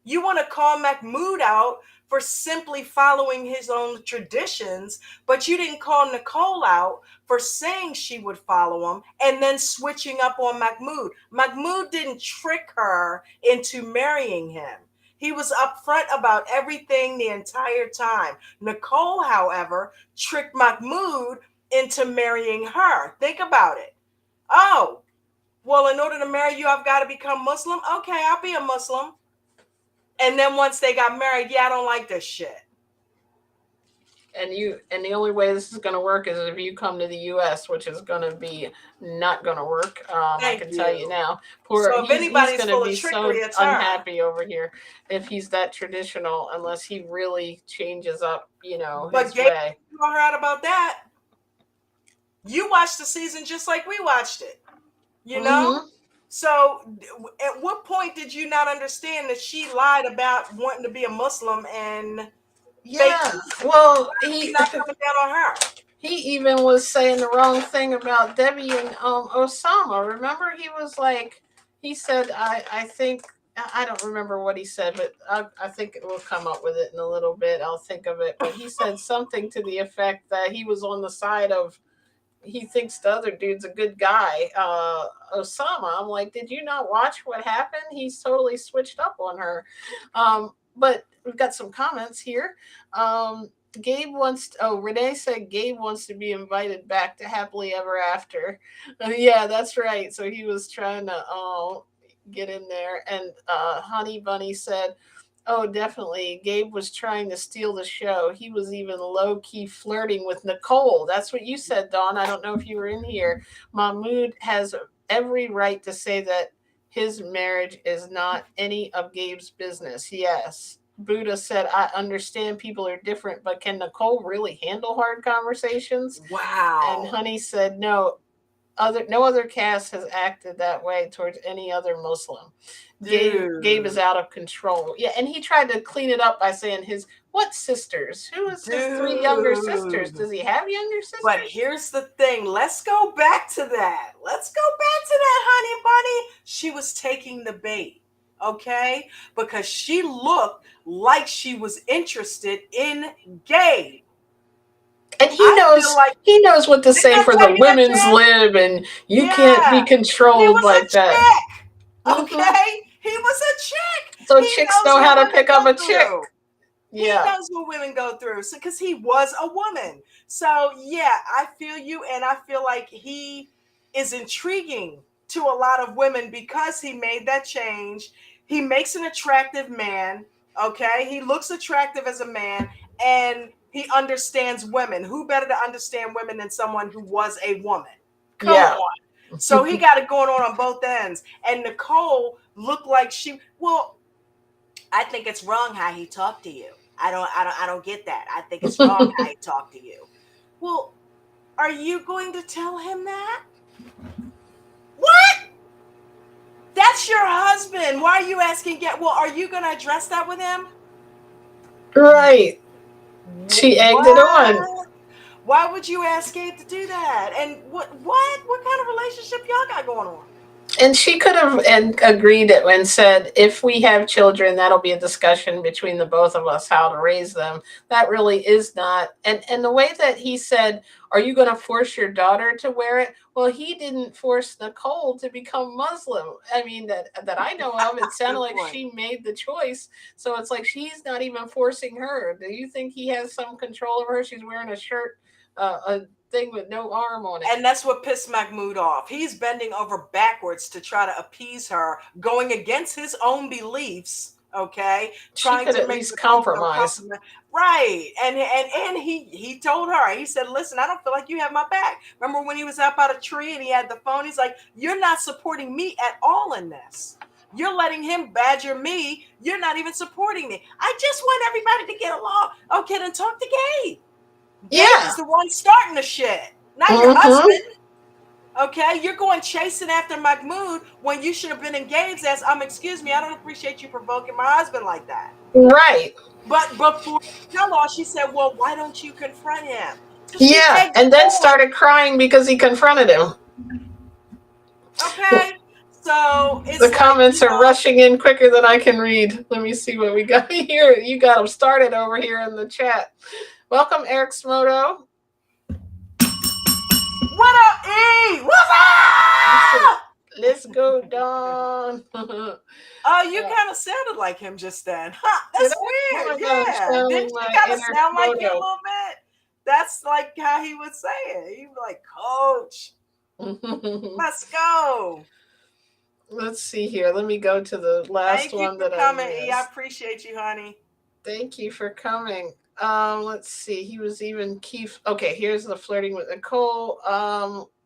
You want to call Mahmoud out for simply following his own traditions, but you didn't call Nicole out for saying she would follow him and then switching up on Mahmoud. Mahmoud didn't trick her into marrying him. He was upfront about everything the entire time. Nicole, however, tricked Mahmoud into marrying her. Think about it. Oh, well, in order to marry you, I've got to become Muslim. Okay, I'll be a Muslim. And then once they got married, yeah, I don't like this shit. And the only way this is going to work is if you come to the U.S., which is going to be not going to work. I can tell you now. So if anybody's he's full going to be of trickery, so it's her. unhappy over here if he's that traditional, unless he really changes up, his way. You all heard about that? You watched the season just like we watched it, Mm-hmm. So at what point did you not understand that she lied about wanting to be a Muslim and well, he's not coming down on her? He even was saying the wrong thing about Debbie and Osama. Remember, he was like, he said, I think, I don't remember what he said, but I think we'll come up with it in a little bit. I'll think of it. But he said something to the effect that he was on the side of, he thinks the other dude's a good guy, Osama. I'm like, did you not watch what happened? He's totally switched up on her. But we've got some comments here. Gabe Renee said Gabe wants to be invited back to Happily Ever After. Yeah, that's right. So he was trying to get in there. And Honey Bunny said, oh, definitely. Gabe was trying to steal the show. He was even low-key flirting with Nicole. That's what you said, Dawn. I don't know if you were in here. Mahmoud has every right to say that his marriage is not any of Gabe's business. Yes. Buddha said, I understand people are different, but can Nicole really handle hard conversations? Wow. And Honey said, no other cast has acted that way towards any other Muslim. Gabe is out of control. Yeah, and he tried to clean it up by saying what sisters? Who is his 3 younger sisters? Does he have younger sisters? But here's the thing. Let's go back to that. Honey Bunny. She was taking the bait, okay? Because she looked like she was interested in Gabe. And he knows what to say for the women's lib, and you can't be controlled like that. Okay, mm-hmm. He was a chick. So chicks know how to pick up a chick. Yeah, he knows what women go through. So because he was a woman. So yeah, I feel you, and I feel like he is intriguing to a lot of women because he made that change. He makes an attractive man. Okay, he looks attractive as a man, and he understands women. Who better to understand women than someone who was a woman? Come on. So he got it going on both ends. And Nicole looked like I think it's wrong how he talked to you. I don't get that. I think it's wrong how he talked to you. Well, are you going to tell him that? What? That's your husband. Why are you asking? Are you going to address that with him? Right. She egged it on. Why would you ask Gabe to do that? And what kind of relationship y'all got going on? And she could have agreed and said, if we have children, that'll be a discussion between the both of us, how to raise them. That really is not. And the way that he said, are you going to force your daughter to wear it? Well, he didn't force Nicole to become Muslim. I mean, that I know of, it sounded like she made the choice. So it's like she's not even forcing her. Do you think he has some control over her? She's wearing a shirt, a thing with no arm on it. And that's what pissed Mahmoud off. He's bending over backwards to try to appease her, going against his own beliefs. Okay, trying to at least compromise. Right. And he told her, he said, listen, I don't feel like you have my back. Remember when he was up out a tree and he had the phone? He's like, you're not supporting me at all in this. You're letting him badger me. You're not even supporting me. I just want everybody to get along. Okay, then talk to Gabe. Gabe is the one starting the shit, not your husband. Okay, you're going chasing after Mahmoud when you should have been engaged as, excuse me, I don't appreciate you provoking my husband like that. Right. But for tell-all, she said, well, why don't you confront him? And then started crying because he confronted him. Okay. So it's the comments are rushing in quicker than I can read. Let me see what we got here. You got them started over here in the chat. Welcome, Eric Smoto. What up, E? What's up? Let's go, Dawn. You kind of sounded like him just then. Huh, that's weird. Yeah. Didn't you kind of sound like him a little bit? That's like how he would say it. He'd be like, Coach, let's go. Let's see here. Let me go to the last one that I missed. I appreciate you, honey. Thank you for coming. Let's see. He was even Keith. Okay, here's the flirting with Nicole.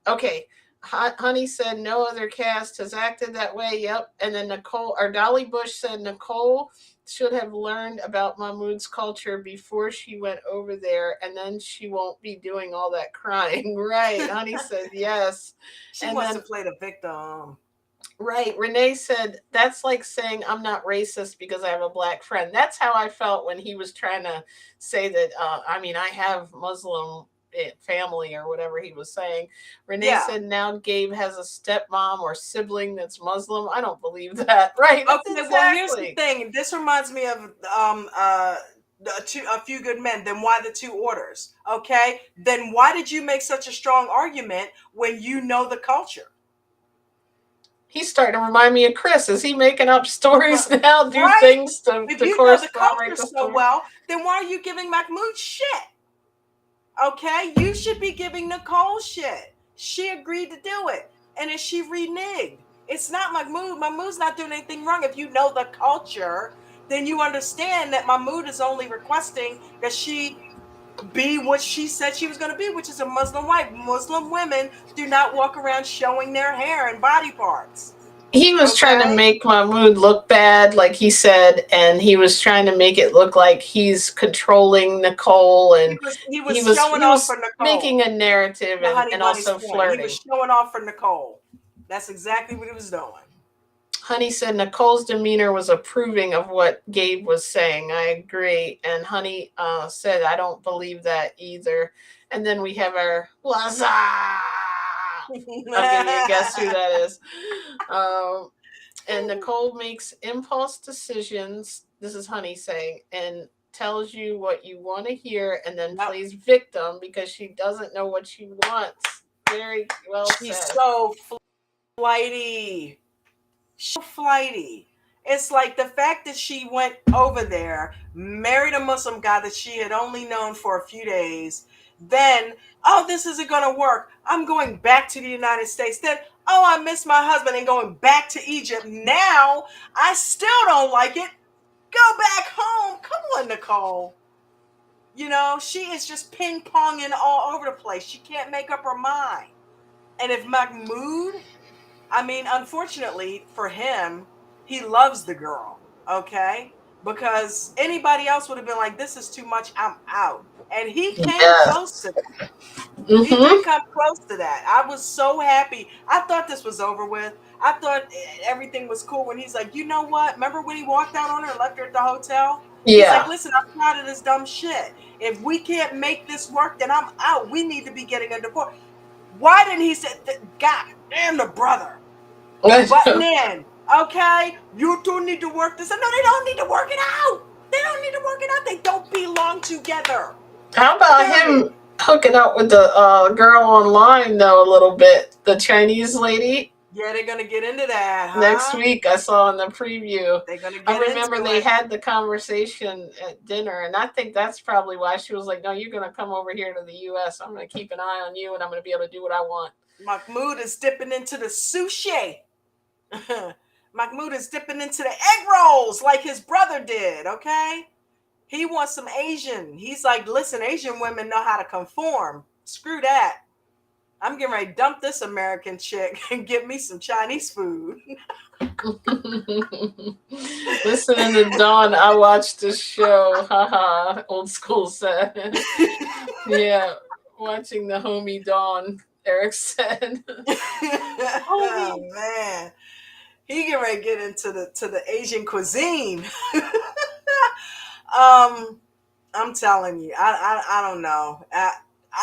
Okay. Honey said no other cast has acted that way. Yep. And then Nicole or Dolly Bush said Nicole should have learned about Mahmoud's culture before she went over there, and then she won't be doing all that crying. Right. Honey said yes. She wants to play the victim. Right. Renee said, that's like saying I'm not racist because I have a black friend. That's how I felt when he was trying to say that, I have Muslim family or whatever he was saying. Renee said, now Gabe has a stepmom or sibling that's Muslim. I don't believe that. Right. Okay, exactly. Well, here's the thing. This reminds me of A Few Good Men. Then why the two orders? Okay. Then why did you make such a strong argument when you know the culture? He's starting to remind me of Chris. Is he making up stories now? Do things to if you know the culture so well, then why are you giving Mahmoud shit? Okay, you should be giving Nicole shit. She agreed to do it, and is she reneged? It's not Mahmoud. Mahmoud's not doing anything wrong. If you know the culture, then you understand that Mahmoud is only requesting that she be what she said she was going to be, which is a Muslim wife. Muslim women do not walk around showing their hair and body parts. He was trying to make Mahmoud look bad, like he said, and he was trying to make it look like he's controlling Nicole, and he was showing off for Nicole, making a narrative and also flirting. He was showing off for Nicole. That's exactly what he was doing. Honey said Nicole's demeanor was approving of what Gabe was saying. I agree. And Honey said, I don't believe that either. And then we have our Laza. Okay, you guess who that is. And Nicole makes impulse decisions. This is Honey saying, and tells you what you want to hear, and then plays victim because she doesn't know what she wants. Very well said. She's so flighty. So flighty. It's like the fact that she went over there, married a Muslim guy that she had only known for a few days, then, this isn't going to work. I'm going back to the United States. Then, I miss my husband and going back to Egypt. Now, I still don't like it. Go back home. Come on, Nicole. She is just ping-ponging all over the place. She can't make up her mind. And if Mahmoud, unfortunately for him, he loves the girl, okay? Because anybody else would have been like, this is too much, I'm out. And he came close to that. Mm-hmm. He did come close to that. I was so happy. I thought this was over with. I thought everything was cool when he's like, you know what? Remember when he walked out on her and left her at the hotel? Yeah. He's like, listen, I'm tired of this dumb shit. If we can't make this work, then I'm out. We need to be getting a divorce. Why didn't he say, God damn the brother? Button in, okay? You two need to work this out. No, they don't need to work it out. They don't need to work it out. They don't belong together. How about him hooking up with the girl online, though, a little bit? The Chinese lady? Yeah, they're going to get into that, huh? Next week, I saw in the preview. They're going to get into it. I remember they had the conversation at dinner, and I think that's probably why she was like, no, you're going to come over here to the U.S. I'm going to keep an eye on you, and I'm going to be able to do what I want. Mahmoud is dipping into the sushi. Mahmoud is dipping into the egg rolls like his brother did, okay? He wants some Asian. He's like, listen, Asian women know how to conform. Screw that. I'm getting ready to dump this American chick and get me some Chinese food. Listening to Dawn, I watched this show. Haha, old school said. Yeah, watching the homie Dawn, Eric said. Oh, man. He getting ready to get into the Asian cuisine. I'm telling you, I don't know.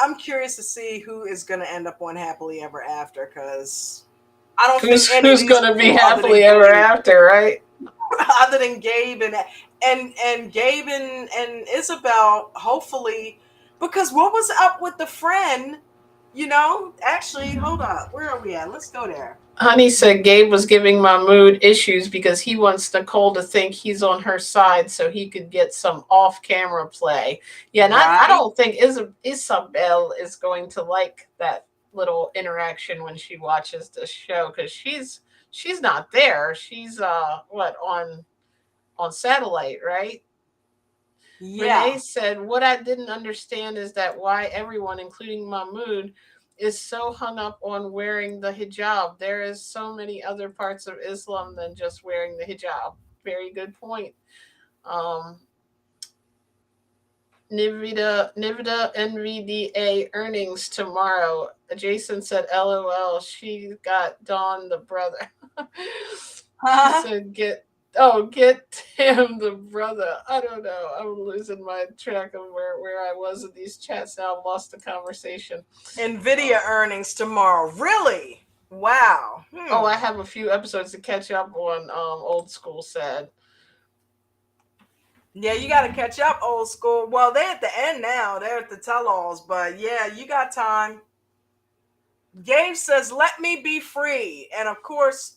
I'm curious to see who is going to end up on Happily Ever After, because I don't think any who's of these going to be people happily ever after, right? other than Gabe and Gabe and Isabel, hopefully, because what was up with the friend? You know, actually, hold on. Where are we at? Let's go there. Honey said Gabe was giving Mahmoud issues because he wants Nicole to think he's on her side so he could get some off-camera play. Yeah, and I don't think Isabel is going to like that little interaction when she watches the show, because she's not there. She's on satellite, right? Yeah. Renee said, what I didn't understand is that why everyone, including Mahmoud, is so hung up on wearing the hijab. There is so many other parts of Islam than just wearing the hijab. Very good point. Nivida NVDA earnings tomorrow. Jason said, LOL, she got Dawn the brother. She said, get him the brother. I don't know. I'm losing my track of where I was in these chats now. I've lost the conversation. NVIDIA earnings tomorrow. Really? Wow. Oh, I have a few episodes to catch up on. Old School said. Yeah, you got to catch up, Old School. Well, they're at the end now. They're at the tell-alls, but yeah, you got time. Gabe says, let me be free. And of course,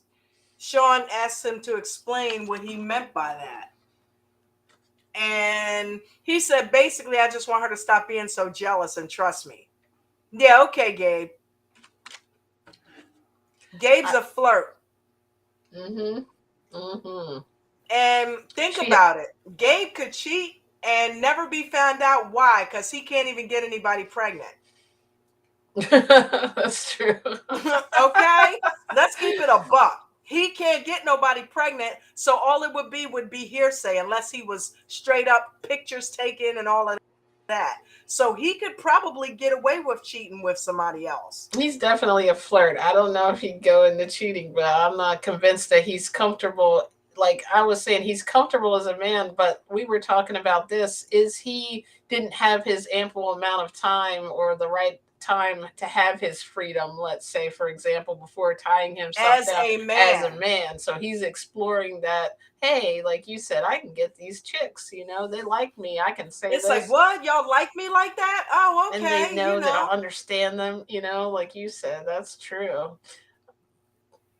Sean asked him to explain what he meant by that. And he said, basically, I just want her to stop being so jealous and trust me. Yeah, okay, Gabe. Gabe's a flirt. Mm-hmm. Mm-hmm. And think about it. Gabe could cheat and never be found out. Why? Because he can't even get anybody pregnant. That's true. Okay? Let's keep it a buck. He can't get nobody pregnant, so all it would be hearsay unless he was straight up pictures taken and all of that. So he could probably get away with cheating with somebody else. He's definitely a flirt. I don't know if he'd go into cheating, but I'm not convinced that he's comfortable. Like I was saying, he's comfortable as a man, but we were talking about this. Is he didn't have his ample amount of time or the right time to have his freedom, let's say, for example, before tying himself as down a man. as a man. So he's exploring that, hey, like you said, I can get these chicks, they like me. I can say it's this. like, what? Y'all like me like that? Oh, okay. And they know that I'll understand them, like you said. That's true.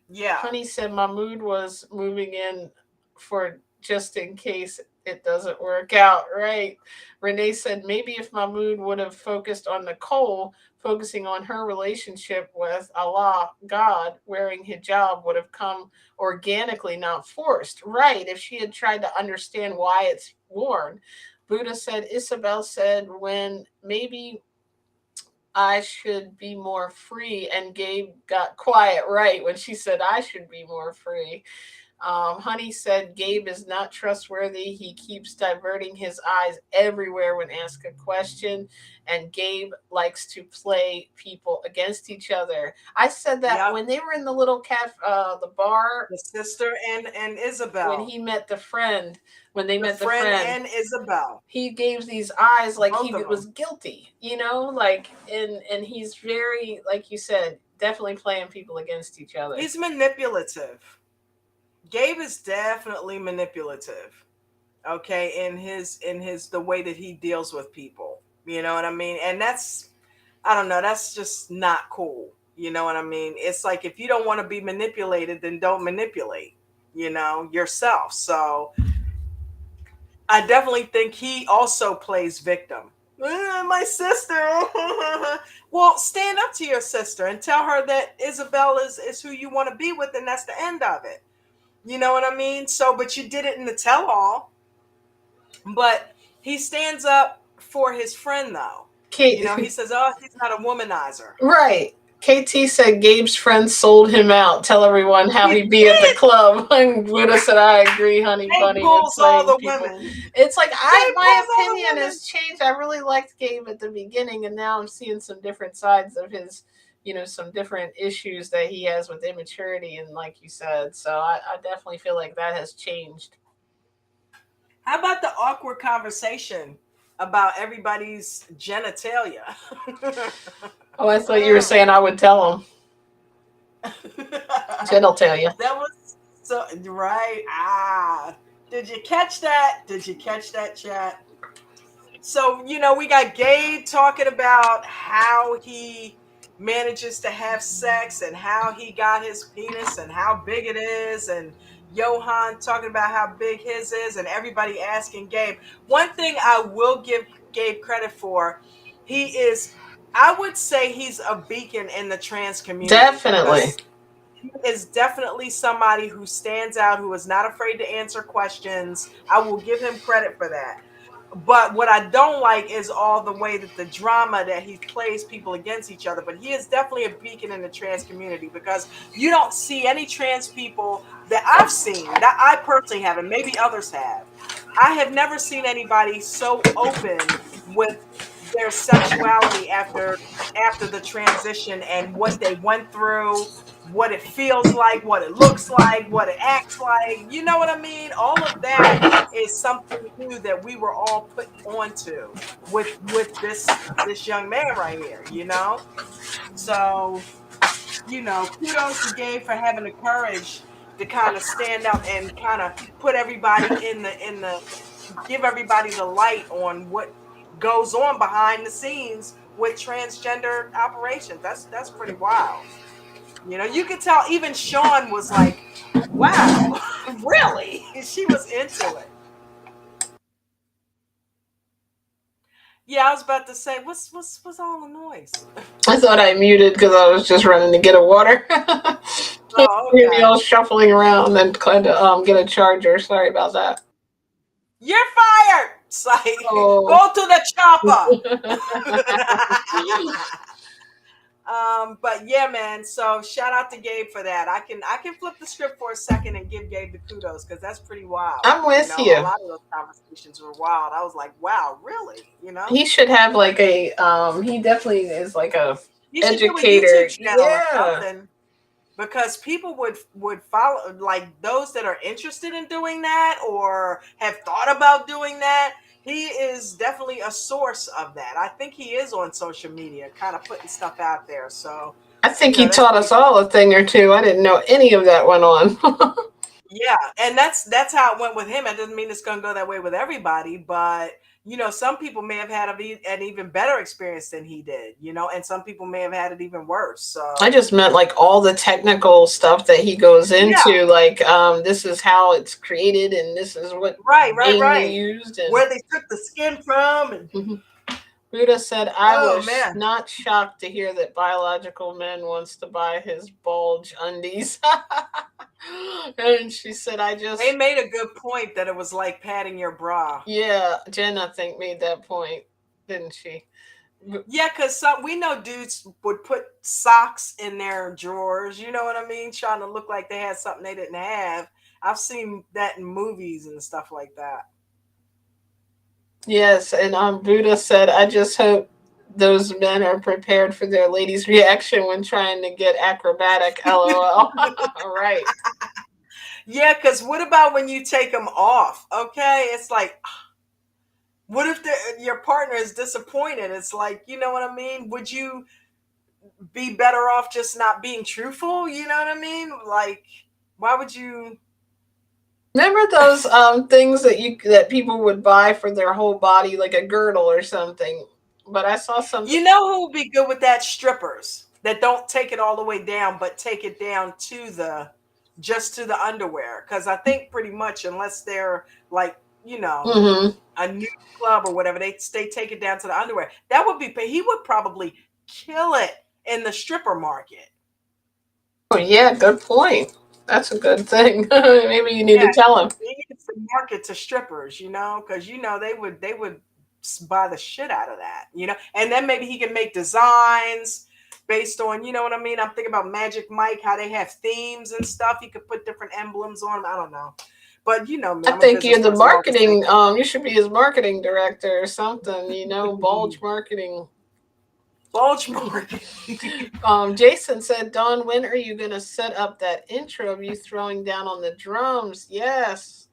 Yeah. Honey said Mahmoud was moving in for just in case it doesn't work out, right? Renee said maybe if Mahmoud would have focused on Nicole, focusing on her relationship with Allah, God, wearing hijab would have come organically, not forced. Right, if she had tried to understand why it's worn. Buddha said, Isabel said, when maybe I should be more free, and Gabe got quiet right when she said I should be more free. Honey said Gabe is not trustworthy. He keeps diverting his eyes everywhere when asked a question, and Gabe likes to play people against each other. I said that when they were in the little the bar, the sister and Isabel. When he met the friend, when they met the friend friend and Isabel, he gave these eyes like he was guilty, and he's very, like you said, definitely playing people against each other. He's manipulative. Gabe is definitely manipulative. Okay, in his the way that he deals with people. You know what I mean? And that's, I don't know, that's just not cool. You know what I mean? It's like, if you don't want to be manipulated, then don't manipulate, yourself. So I definitely think he also plays victim. My sister. Well, stand up to your sister and tell her that Isabel is who you want to be with, and that's the end of it. You know what I mean? So, but you did it in the tell-all. But he stands up for his friend, though. He says, oh, he's not a womanizer. Right. KT said Gabe's friend sold him out. Tell everyone how he'd be at the club. And Buddha said, I agree, honey bunny. Pulls all the women. It's like, my opinion has changed. I really liked Gabe at the beginning, and now I'm seeing some different sides of his, some different issues that he has with immaturity, and like you said. So I definitely feel like that has changed. How about the awkward conversation about everybody's genitalia? Oh, I thought you were saying I would tell him. Jen will tell you. That was so right. Did you catch that? Did you catch that, chat? So, we got Gabe talking about how he manages to have sex and how he got his penis and how big it is, and Johan talking about how big his is, and everybody asking Gabe. One thing I will give Gabe credit for, he is, I would say he's a beacon in the trans community. Definitely. He is definitely somebody who stands out, who is not afraid to answer questions. I will give him credit for that. But what I don't like is all the way that the drama that he plays people against each other. But he is definitely a beacon in the trans community, because you don't see any trans people that I've seen, that I personally have, and maybe others have. I have never seen anybody so open with their sexuality after the transition and what they went through, what it feels like, what it looks like, what it acts like. You know what I mean? All of that is something new that we were all put onto with this young man right here. So, kudos to Gabe for having the courage to kind of stand up and kind of put everybody in the give everybody the light on what goes on behind the scenes with transgender operations. That's pretty wild. You could tell even Sean was like, wow, really? She was into it. Yeah, I was about to say, what's all the noise? I thought I muted because I was just running to get a water. Oh, Maybe okay. I was shuffling around and trying to get a charger. Sorry about that. You're fired. It's like, go to the chopper. But yeah, man. So shout out to Gabe for that. I can flip the script for a second and give Gabe the kudos, because that's pretty wild. I'm with A you. lot of those conversations were wild. I was like, wow, really? He should have like a he definitely is like a He should educator. do a YouTube channel or Yeah. something, because people would follow, like those that are interested in doing that or have thought about doing that. He is definitely a source of that. I think he is on social media kind of putting stuff out there. So I think he that's taught us cool. all a thing or two. I didn't know any of that went on. Yeah, and that's how it went with him. It doesn't mean it's going to go that way with everybody, but some people may have had an even better experience than he did, and some people may have had it even worse. So I just meant like all the technical stuff that he goes into, yeah. like this is how it's created and this is what Right. you used and Where they took the skin from. And, Buddha said, I oh was man, not shocked to hear that biological men wants to buy his bulge undies. And she said, they made a good point that it was like padding your bra. Yeah, Jen, I think, made that point, didn't she? Yeah, because we know dudes would put socks in their drawers, you know what I mean? Trying to look like they had something they didn't have. I've seen that in movies and stuff like that. Yes, and Buddha said, I just hope those men are prepared for their lady's reaction when trying to get acrobatic. LOL. Right. Yeah, because what about when you take them off? Okay, it's like, what if your partner is disappointed? It's like, you know what I mean? Would you be better off just not being truthful? You know what I mean? Like, why would you? Remember those things that people would buy for their whole body, like a girdle or something? But I saw something. You know who would be good with that? Strippers that don't take it all the way down, but take it down just to the underwear. Because I think pretty much, unless they're like, a new club or whatever, they take it down to the underwear. That would be, he would probably kill it in the stripper market. Oh yeah, good point. That's a good thing. Maybe you need to tell him. He needs to market to strippers, because they would buy the shit out of that, and then maybe he can make designs based on, you know what I mean? I'm thinking about Magic Mike, how they have themes and stuff. He could put different emblems on. I don't know. But me, I think you're the marketing. You should be his marketing director or something. Bulge marketing. Bulge marketing. Jason said, "Dawn, when are you going to set up that intro of you throwing down on the drums?" Yes.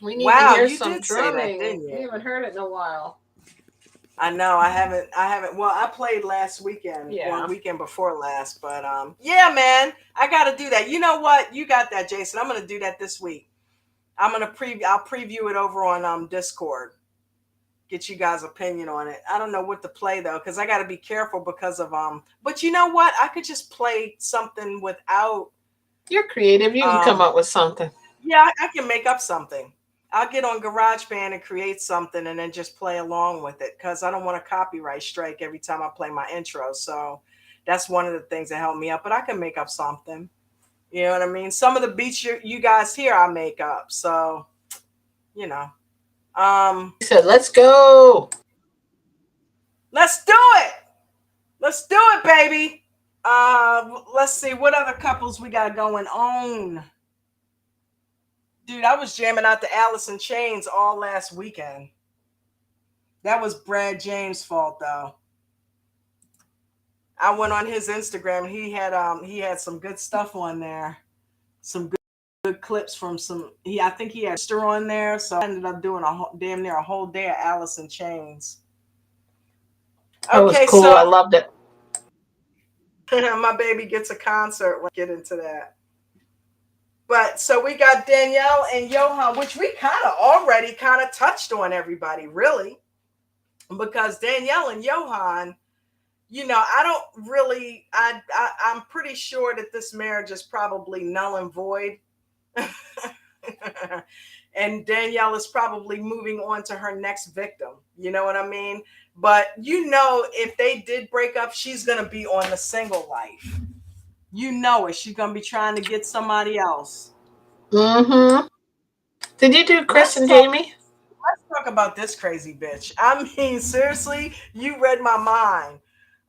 We need to hear some drumming. We haven't heard it in a while. I know I haven't well, I played last weekend or Yeah. weekend before last, but yeah, man, I gotta do that. You know what? You got that, Jason. I'm gonna do that this week. I'll preview it over on Discord. Get you guys' opinion on it. I don't know what to play though, because I gotta be careful because of but you know what? I could just play something without You're creative. You can come um up with something. yeah, I can make up something. I'll get on GarageBand and create something and then just play along with it because I don't want a copyright strike every time I play my intro. So that's one of the things that help me out. But I can make up something. You know what I mean? Some of the beats you guys hear, I make up. So, you know. He said, "Let's go." Let's do it. Let's do it, baby. Let's see what other couples we got going on. Dude, I was jamming out to Alice in Chains all last weekend. That was Brad James' fault though. I went on his Instagram and he had some good stuff on there. Some good clips from some I think he had Easter on there, so I ended up doing damn near a whole day of Alice in Chains. That was Okay, cool. I so loved it. my baby gets a concert when I get into that. But so we got Danielle and Johan, which we kind of already kind of touched on everybody, really. Because Danielle and Johan, I don't really I'm pretty sure that this marriage is probably null and void. And Danielle is probably moving on to her next victim. You know what I mean? But if they did break up, she's gonna be on the single life. You know it. She's gonna be trying to get somebody else. Mm-hmm. Did you do Chris Let's and talk. Jamie? Let's talk about this crazy bitch. I mean, seriously, you read my mind.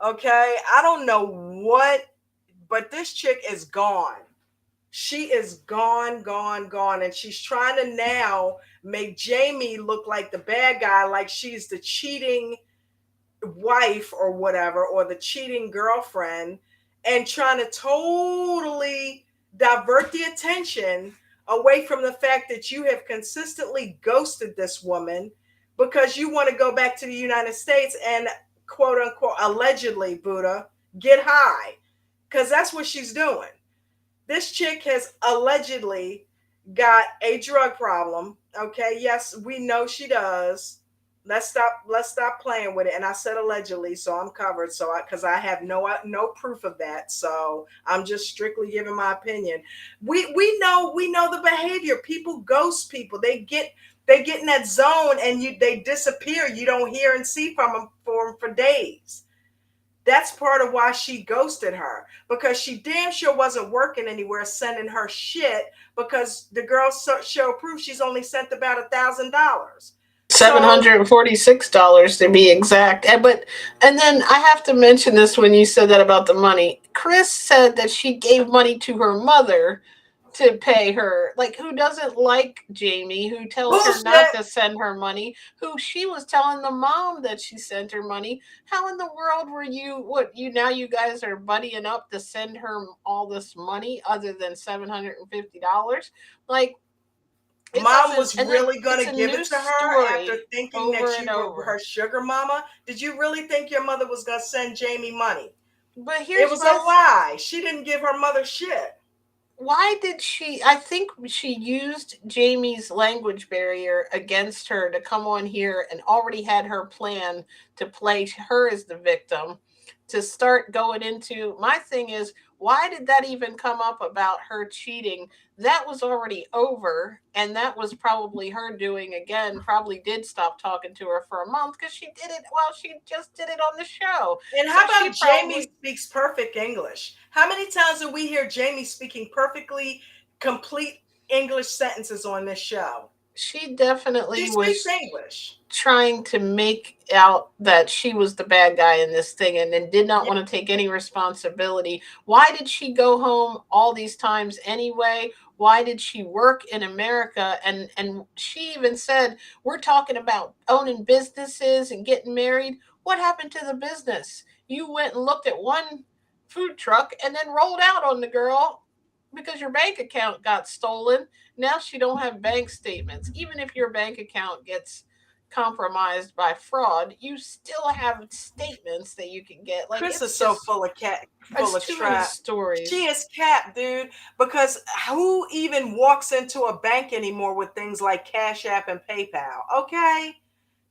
Okay, I don't know what, but this chick is gone. She is gone, gone, gone. And she's trying to now make Jamie look like the bad guy, like she's the cheating wife or whatever, or the cheating girlfriend, and trying to totally divert the attention away from the fact that you have consistently ghosted this woman because you want to go back to the United States and quote unquote allegedly, Buddha, get high. Because that's what she's doing. This chick has allegedly got a drug problem. Okay, yes, we know she does. Let's stop playing with it. And I said allegedly, so I'm covered. So because I have no proof of that, so I'm just strictly giving my opinion. We know the behavior. People ghost people. They get in that zone and they disappear. You don't hear and see from them for days. That's part of why she ghosted her, because she damn sure wasn't working anywhere sending her shit, because the girl showed proof she's only sent about $1,000. So $746 to be exact. And then I have to mention this when you said that about the money. Chris said that she gave money to her mother to pay her. Like, who doesn't like Jamie, who tells her not bullshit. to send her money, who she was telling the mom that she sent her money. How in the world were you guys are buddying up to send her all this money other than $750? Like, it Mom doesn't. was And then really it's gonna a give it new to her after story thinking over that and you were over. her sugar mama. Did you really think your mother was gonna send Jamie money? But It here's was a my lie. She didn't give her mother shit. why did she I think she used Jamie's language barrier against her to come on here and already had her plan to play her as the victim, to start going into my thing is, why did that even come up about her cheating? That was already over, and that was probably her doing again. Probably did stop talking to her for a month because she did it while she just did it on the show. And So how she about Jamie probably speaks perfect English? How many times do we hear Jamie speaking perfectly complete English sentences on this show? she She definitely speaks was English. trying to make out that she was the bad guy in this thing, and then did not Yeah. want to take any responsibility. Why did she go home all these times anyway? Why did she work in America? And she even said, we're talking about owning businesses and getting married. What happened to the business? You went and looked at one food truck and then rolled out on the girl because your bank account got stolen. Now she don't have bank statements. Even if your bank account gets compromised by fraud, you still have statements that you can get. Like, Chris it's is so just full of too many trap. stories. She is cap, dude. Because who even walks into a bank anymore with things like Cash App and PayPal? Okay,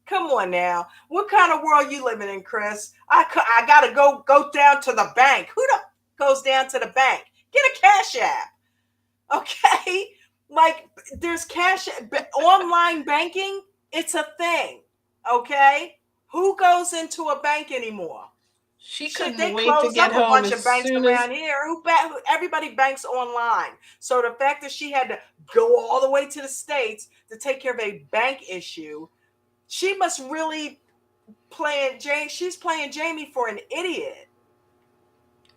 come on now. What kind of world you living in, Chris? I gotta go down to the bank. Who the goes down to the bank? Get a Cash App. Okay, like there's online banking. It's a thing. Okay, who goes into a bank anymore? She Shit, couldn't they wait to closed get up a home bunch as of banks soon as around here. Everybody banks online. So the fact that she had to go all the way to the States to take care of a bank issue, she must really she's playing Jamie for an idiot.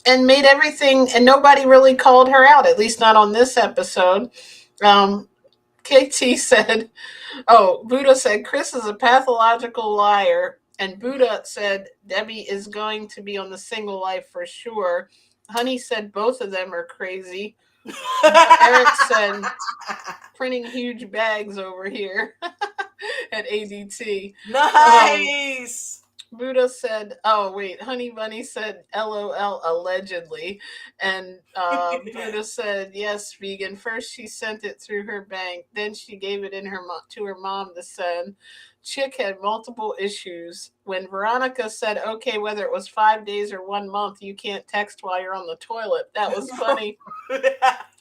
and made everything, and nobody really called her out, at least not on this episode. KT said, Buddha said, Chris is a pathological liar. And Buddha said, Debbie is going to be on the single life for sure. Honey said, both of them are crazy. Eric said, printing huge bags over here at ADT. Nice. Buddha said, Honey Bunny said, LOL, allegedly. And Buddha said, yes, vegan. First, she sent it through her bank. Then she gave it to her mom to send. Chick had multiple issues. When Veronica said, okay, whether it was 5 days or 1 month, you can't text while you're on the toilet. That was funny.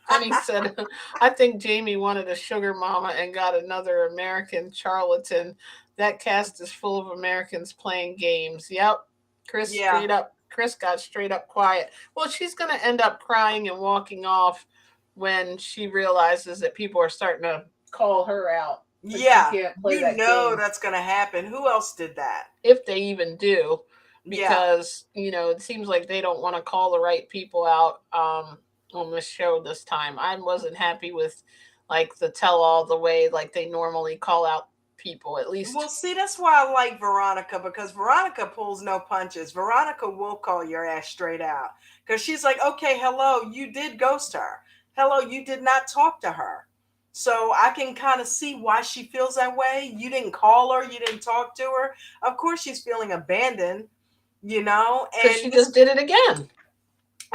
Honey said, I think Jamie wanted a sugar mama and got another American charlatan. That cast is full of Americans playing games. Yep. Chris got straight up quiet. Well, she's going to end up crying and walking off when she realizes that people are starting to call her out. Yeah, that's going to happen. Who else did that? If they even do. Because, it seems like they don't want to call the right people out on this show this time. I wasn't happy with like the tell all the way like they normally call out people, at least. Well, see, that's why I like Veronica, because Veronica pulls no punches. Veronica will call your ass straight out because she's like, okay, hello, you did ghost her. Hello, you did not talk to her. So I can kind of see why she feels that way. You didn't call her, you didn't talk to her. Of course she's feeling abandoned, and she just did it again.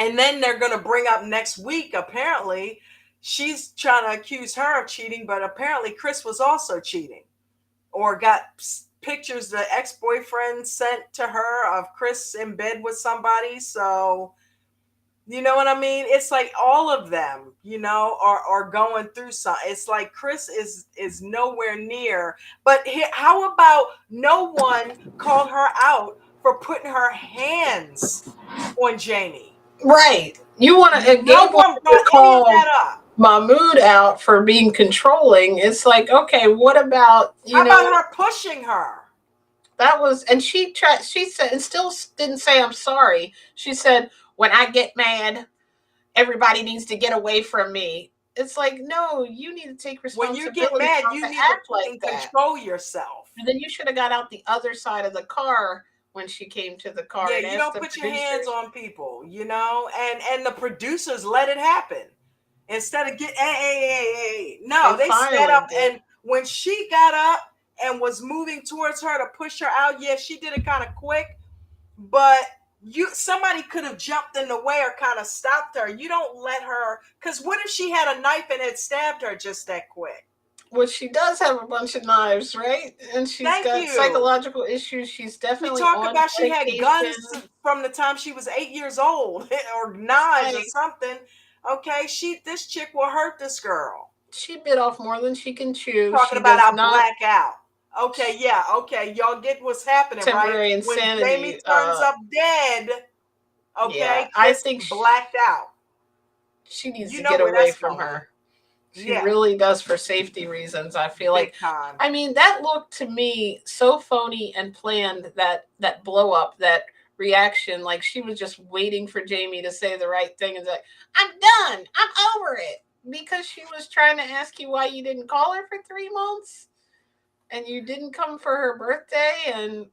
And then they're going to bring up next week, apparently she's trying to accuse her of cheating, but apparently Chris was also cheating. Or got pictures the ex-boyfriend sent to her of Chris in bed with somebody. So, you know what I mean? It's like all of them, are going through something. It's like Chris is nowhere near. But how about no one called her out for putting her hands on Jamie? Right. You want to call Mahmoud out for being controlling. It's like, okay, what about, how about her pushing her? That was, and she said, and still didn't say, I'm sorry. She said, when I get mad, everybody needs to get away from me. It's like, no, you need to take responsibility. When you get mad, you need to control yourself. And then you should have got out the other side of the car when she came to the car. Yeah, you don't put your hands on people, and the producers let it happen. Instead of no, they set up, and when she got up and was moving towards her to push her out, she did it kind of quick, but somebody could have jumped in the way or kind of stopped her. You don't let her, because what if she had a knife and had stabbed her just that quick? Well, she does have a bunch of knives, right? And she's got psychological issues. She's definitely about she had guns from the time she was 8 years old, or knives or something. Okay, this chick will hurt this girl. She bit off more than she can chew. Talking about our blackout. Okay, y'all get what's happening, temporary right? insanity. When Jamie turns up dead, I think blacked out. She needs to get away from her. She really does, for safety reasons. I feel like, I mean, that looked to me so phony and planned, that blow up, that reaction, like she was just waiting for Jamie to say the right thing and like, I'm done, I'm over it, because she was trying to ask you why you didn't call her for 3 months and you didn't come for her birthday, and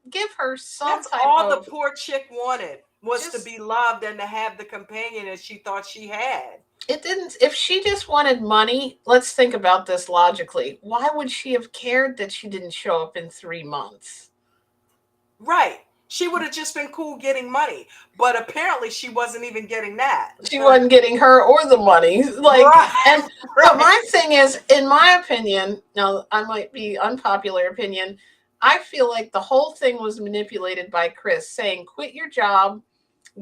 give her some That's type all of, the poor chick wanted, was to be loved and to have the companion that she thought she had. It didn't. If she just wanted money, let's think about this logically. Why would she have cared that she didn't show up in 3 months? Right. She would have just been cool getting money, but apparently she wasn't even getting that. She wasn't getting her or the money. Like, right. and right. but my thing is, in my opinion, now I might be unpopular opinion, I feel like the whole thing was manipulated by Chris saying, quit your job,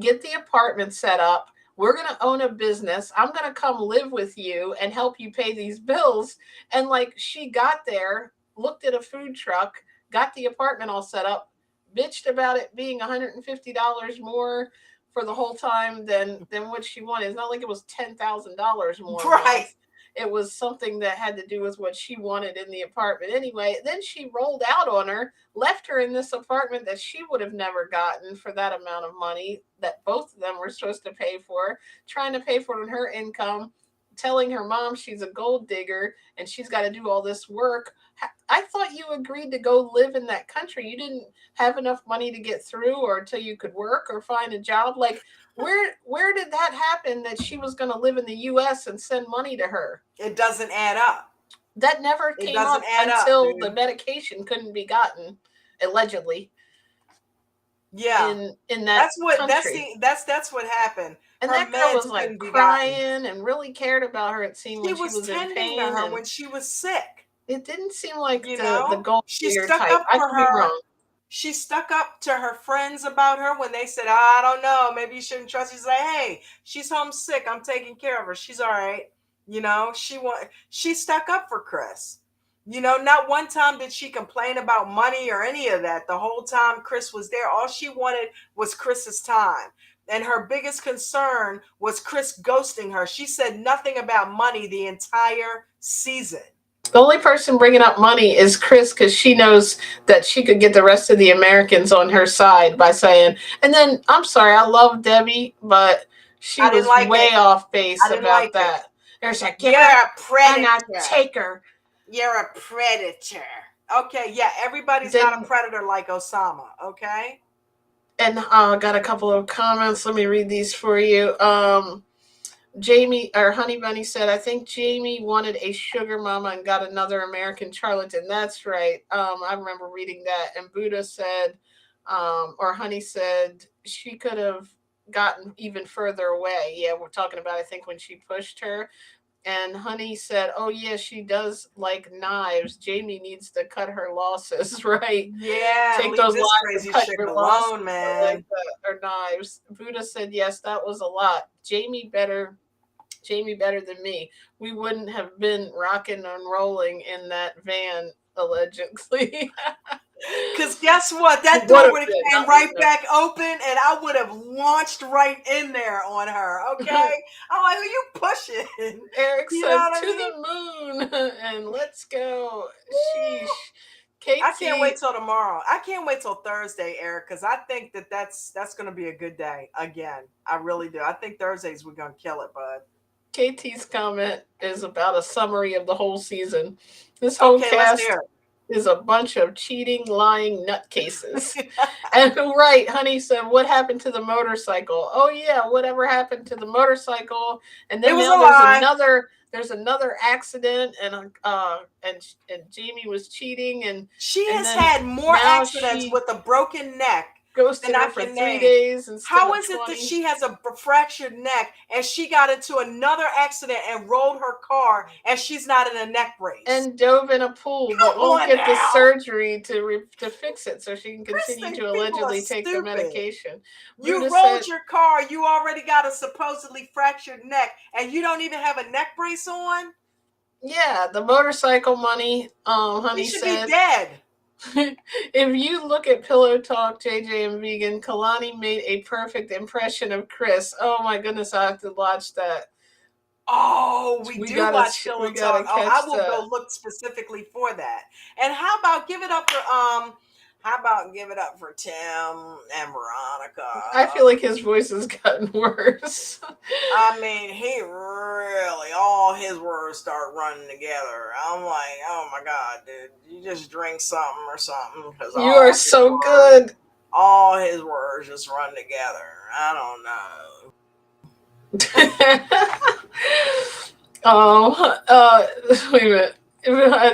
get the apartment set up. We're going to own a business. I'm going to come live with you and help you pay these bills. And like, she got there, looked at a food truck, got the apartment all set up, bitched about it being $150 more for the whole time than what she wanted. It's not like it was $10,000 more a month. It was something that had to do with what she wanted in the apartment anyway. Then she rolled out on her, left her in this apartment that she would have never gotten for that amount of money that both of them were supposed to pay for, trying to pay for it on her income, telling her mom she's a gold digger and she's got to do all this work. I thought you agreed to go live in that country. You didn't have enough money to get through or until you could work or find a job. Like, where did that happen that she was going to live in the US and send money to her? It doesn't add up. That never came up until the medication couldn't be gotten, allegedly. Yeah, in that country. That's what happened. And her that girl was like crying and really cared about her. It seemed when she was in pain to her when she was sick. It didn't seem like the gold digger type. I could be wrong. She stuck up to her friends about her when they said, I don't know, maybe you shouldn't trust. She's like, hey, she's homesick. I'm taking care of her. She's all right. You know, she stuck up for Chris. You know, not one time did she complain about money or any of that. The whole time Chris was there, all she wanted was Chris's time. And her biggest concern was Chris ghosting her. She said nothing about money the entire season. The only person bringing up money is Chris, because she knows that she could get the rest of the Americans on her side by saying, and then, I'm sorry, I love Debbie, but she was way off base about that. There's a you're a predator. And a taker. You're a predator. Okay, yeah, everybody's not a predator like Osama, okay? And got a couple of comments. Let me read these for you. Jamie or Honey Bunny said, I think Jamie wanted a sugar mama and got another American charlatan. That's right. I remember reading that. And Buddha said, or Honey said, she could have gotten even further away. Yeah, we're talking about, I think, when she pushed her. And Honey said, oh, yeah, she does like knives. Jamie needs to cut her losses, right? Yeah, take those losses and cut your losses, man. Like or knives. Buddha said, yes, that was a lot. Jamie better than me. We wouldn't have been rocking and rolling in that van, allegedly. Because guess what? That door would have came right back open and I would have launched right in there on her, okay? I'm like, who you pushing? Eric said, to the moon and let's go. Sheesh. Katie. I can't wait till tomorrow. I can't wait till Thursday, Eric, because I think that's going to be a good day again. I really do. I think Thursdays we're going to kill it, bud. KT's comment is about a summary of the whole season. This whole cast is a bunch of cheating, lying nutcases. And right, Honey said, what happened to the motorcycle? Oh yeah, whatever happened to the motorcycle? And then there's another accident, and Jamie was cheating, and she has had more accidents with a broken neck. Ghosted her for 3 days. How is it that she has a fractured neck and she got into another accident and rolled her car and she's not in a neck brace? And dove in a pool, but won't get the surgery to fix it so she can continue to allegedly take the medication. You rolled your car, you already got a supposedly fractured neck, and you don't even have a neck brace on? Yeah, the motorcycle money, Honey said. She should be dead. If you look at Pillow Talk, JJ and Vegan, Kalani made a perfect impression of Chris. Oh my goodness, I have to watch that. Oh, we do watch Pillow Talk. Oh, I will go look specifically for that. And how about give it up for Tim and Veronica? I feel like his voice has gotten worse. I mean, he really, all his words start running together. I'm like, oh my God, dude, you just drink something or something. You are so good. All his words just run together. I don't know. Wait a minute.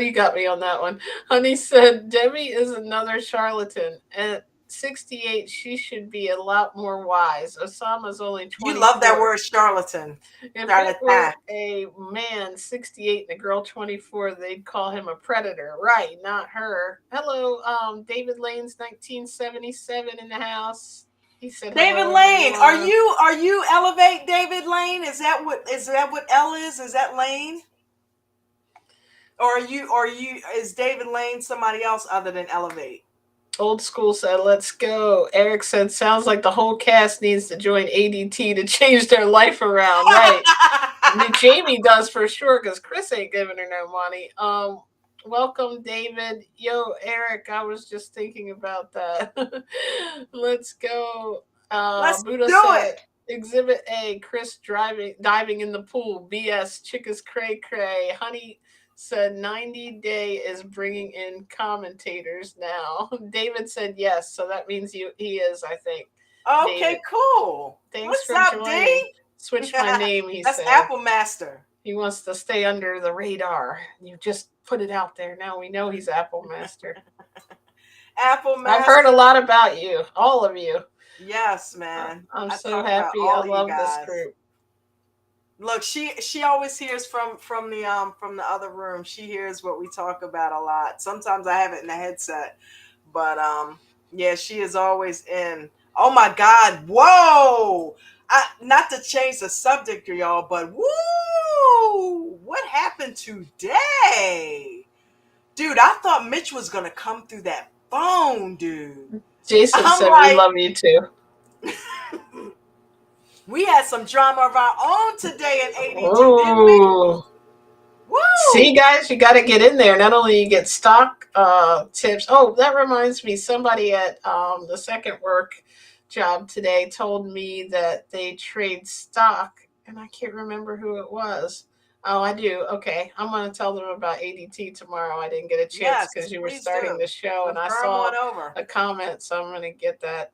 You got me on that one. Honey said Debbie is another charlatan. At 68, she should be a lot more wise. Osama's only You love that 24. word charlatan. If it Charlatan. were a man 68 and a girl 24, they'd call him a predator. Right, not her. Hello, David Lane's 1977 in the house. He said David hello, Lane, everyone. are you Elevate David Lane? Is that what L is? Is that Lane? Or is David Lane somebody else other than Elevate? Old School said, let's go. Eric said, sounds like the whole cast needs to join ADT to change their life around. Right. Jamie does for sure, because Chris ain't giving her no money. Welcome, David. Yo, Eric, I was just thinking about that. Let's go. Let's Buddha do said, it. Exhibit A, Chris diving in the pool. BS, chick is cray cray. Honey said 90 Day is bringing in commentators now. David said yes, so that means he is, I think. Okay, David. Cool. Thanks What's for up, joining. D? Switch my name, he That's said. Apple Master. He wants to stay under the radar. You just put it out there. Now we know he's Apple Master. Apple Master. I've heard a lot about you, all of you. Yes, man. I'm so happy. I love this group. Look, she always hears from the other room. She hears what we talk about a lot. Sometimes I have it in the headset, but yeah, she is always in. Oh my God! Whoa! Not to change the subject, y'all, but woo! What happened today, dude? I thought Mitch was gonna come through that phone, dude. Jason said we love you too. We had some drama of our own today at ADT, didn't we? Woo! See, guys, you got to get in there. Not only you get stock tips. Oh, that reminds me. Somebody at the second work job today told me that they trade stock, and I can't remember who it was. Oh, I do. Okay, I'm going to tell them about ADT tomorrow. I didn't get a chance because you were starting the show, and I saw a comment, so I'm going to get that.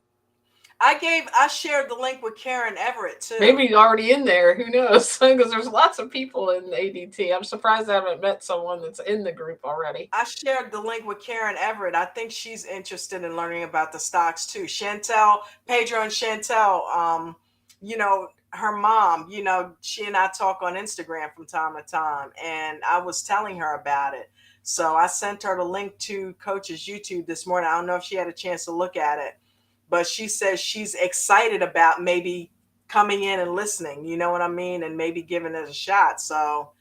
I shared the link with Karen Everett too. Maybe he's already in there. Who knows? Because there's lots of people in ADT. I'm surprised I haven't met someone that's in the group already. I shared the link with Karen Everett. I think she's interested in learning about the stocks too. Chantel, Pedro and Chantel, you know, her mom, you know, she and I talk on Instagram from time to time, and I was telling her about it. So I sent her the link to Coach's YouTube this morning. I don't know if she had a chance to look at it, but she says she's excited about maybe coming in and listening, you know what I mean? And maybe giving it a shot. So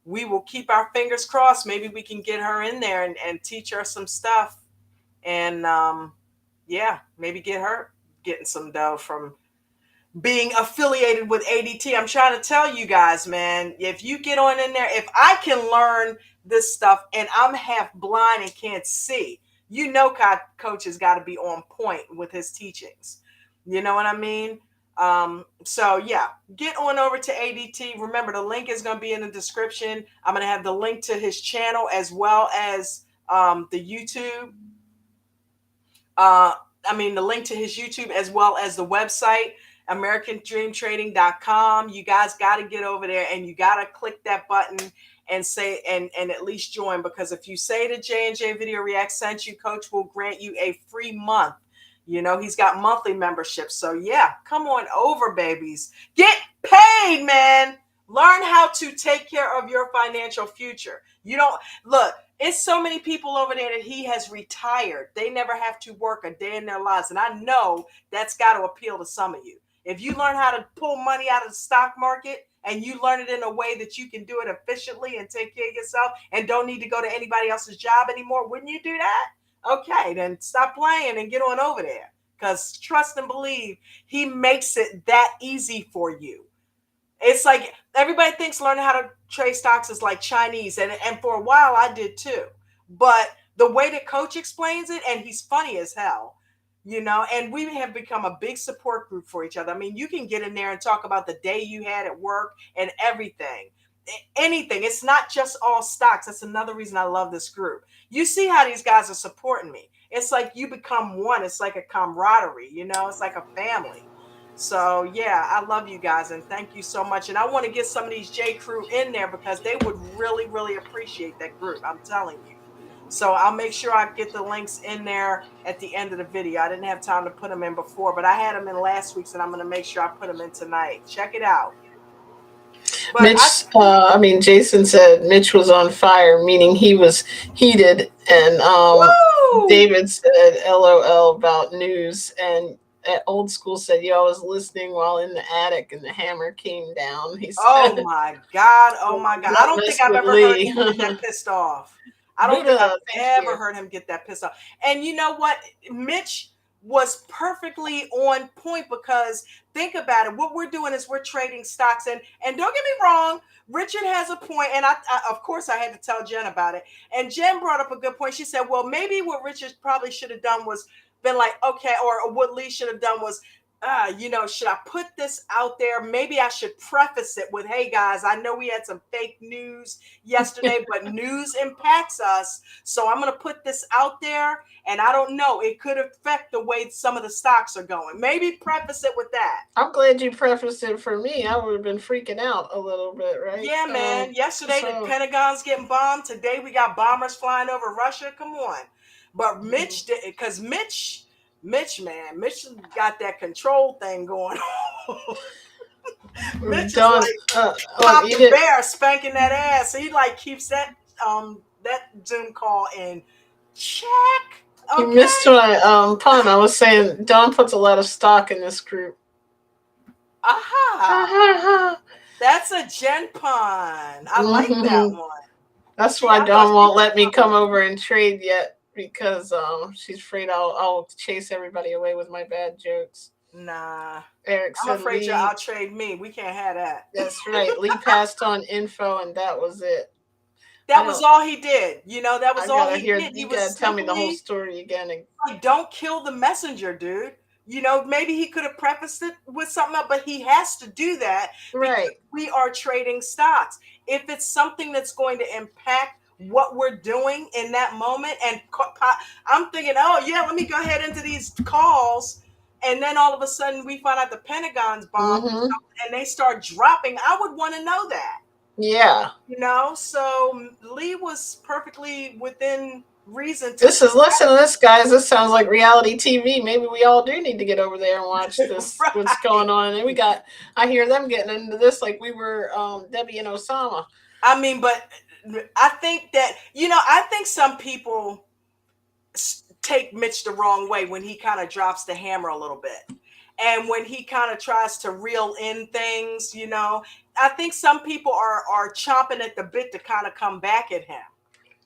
we will keep our fingers crossed. Maybe we can get her in there and teach her some stuff. And yeah, maybe get her getting some dough from being affiliated with ADT. I'm trying to tell you guys, man, if you get on in there, if I can learn this stuff and I'm half blind and can't see, you know, Coach has got to be on point with his teachings. You know what I mean? So yeah, get on over to ADT. Remember, the link is going to be in the description. I'm going to have the link to his channel as well as the YouTube. The link to his YouTube as well as the website, AmericanDreamTrading.com. You guys got to get over there and you got to click that button and say and at least join, because if you say the J&J Video React sent you, Coach will grant you a free month. You know, he's got monthly memberships. So yeah, come on over, babies. Get paid, man. Learn how to take care of your financial future. You don't look, it's so many people over there that he has retired. They never have to work a day in their lives. And I know that's got to appeal to some of you. If you learn how to pull money out of the stock market and you learn it in a way that you can do it efficiently and take care of yourself and don't need to go to anybody else's job anymore, wouldn't you do that? Okay, then stop playing and get on over there, because trust and believe, he makes it that easy for you. It's like everybody thinks learning how to trade stocks is like Chinese, and for a while I did too. But the way that Coach explains it, and he's funny as hell, you know, and we have become a big support group for each other. I mean, you can get in there and talk about the day you had at work and everything. Anything. It's not just all stocks. That's another reason I love this group. You see how these guys are supporting me. It's like you become one. It's like a camaraderie, you know, it's like a family. So yeah, I love you guys and thank you so much. And I want to get some of these J crew in there because they would really, really appreciate that group. I'm telling you. So I'll make sure I get the links in there at the end of the video. I didn't have time to put them in before, but I had them in last week's and I'm going to make sure I put them in tonight. Check it out. But Jason said Mitch was on fire, meaning he was heated, and David said LOL about news, and Old School said, "Yo, I was listening while in the attic, and the hammer came down." He said, "Oh my god, oh my god! I don't think I've ever heard him get that pissed off. I don't think I've ever heard him get that pissed off." And you know what, Mitch was perfectly on point because think about it. What we're doing is we're trading stocks, and don't get me wrong, Richard has a point, and I of course I had to tell Jen about it. And Jen brought up a good point. She said, "Well, maybe what Richard probably should have done was been like, okay, or what Lee should have done was." Should I put this out there? Maybe I should preface it with, hey guys, I know we had some fake news yesterday, but news impacts us. So I'm going to put this out there. And I don't know, it could affect the way some of the stocks are going. Maybe preface it with that. I'm glad you prefaced it for me. I would have been freaking out a little bit, right? Yeah, man. Yesterday, the Pentagon's getting bombed. Today, we got bombers flying over Russia. Come on. But Mitch did, because Mitch got that control thing going on. Mitch is like Papa Bear spanking that ass. So he like keeps that Zoom call in check. Okay. You missed my pun. I was saying Don puts a lot of stock in this group. Aha. That's a Jen pun. I like that one. That's why Dawn won't let me come over and trade yet, because she's afraid I'll chase everybody away with my bad jokes. Nah. Eric said, I'm afraid you'll outtrade me. We can't have that. That's right. Lee passed on info and that was it. That was all he did. That was all he did. You gotta tell me the whole story again. Like, don't kill the messenger, dude. Maybe he could have prefaced it with something else, but he has to do that. Right. We are trading stocks. If it's something that's going to impact what we're doing in that moment, and I'm thinking, oh yeah, let me go ahead into these calls, and then all of a sudden we find out the Pentagon's bombed and they start dropping, I would want to know that. Yeah. So Lee was perfectly within reason to listen to this, guys. This sounds like reality TV. Maybe we all do need to get over there and watch this. Right. What's going on? And I hear them getting into this like we were Debbie and Osama. I mean, but I think that, I think some people take Mitch the wrong way when he kind of drops the hammer a little bit. And when he kind of tries to reel in things, I think some people are chomping at the bit to kind of come back at him.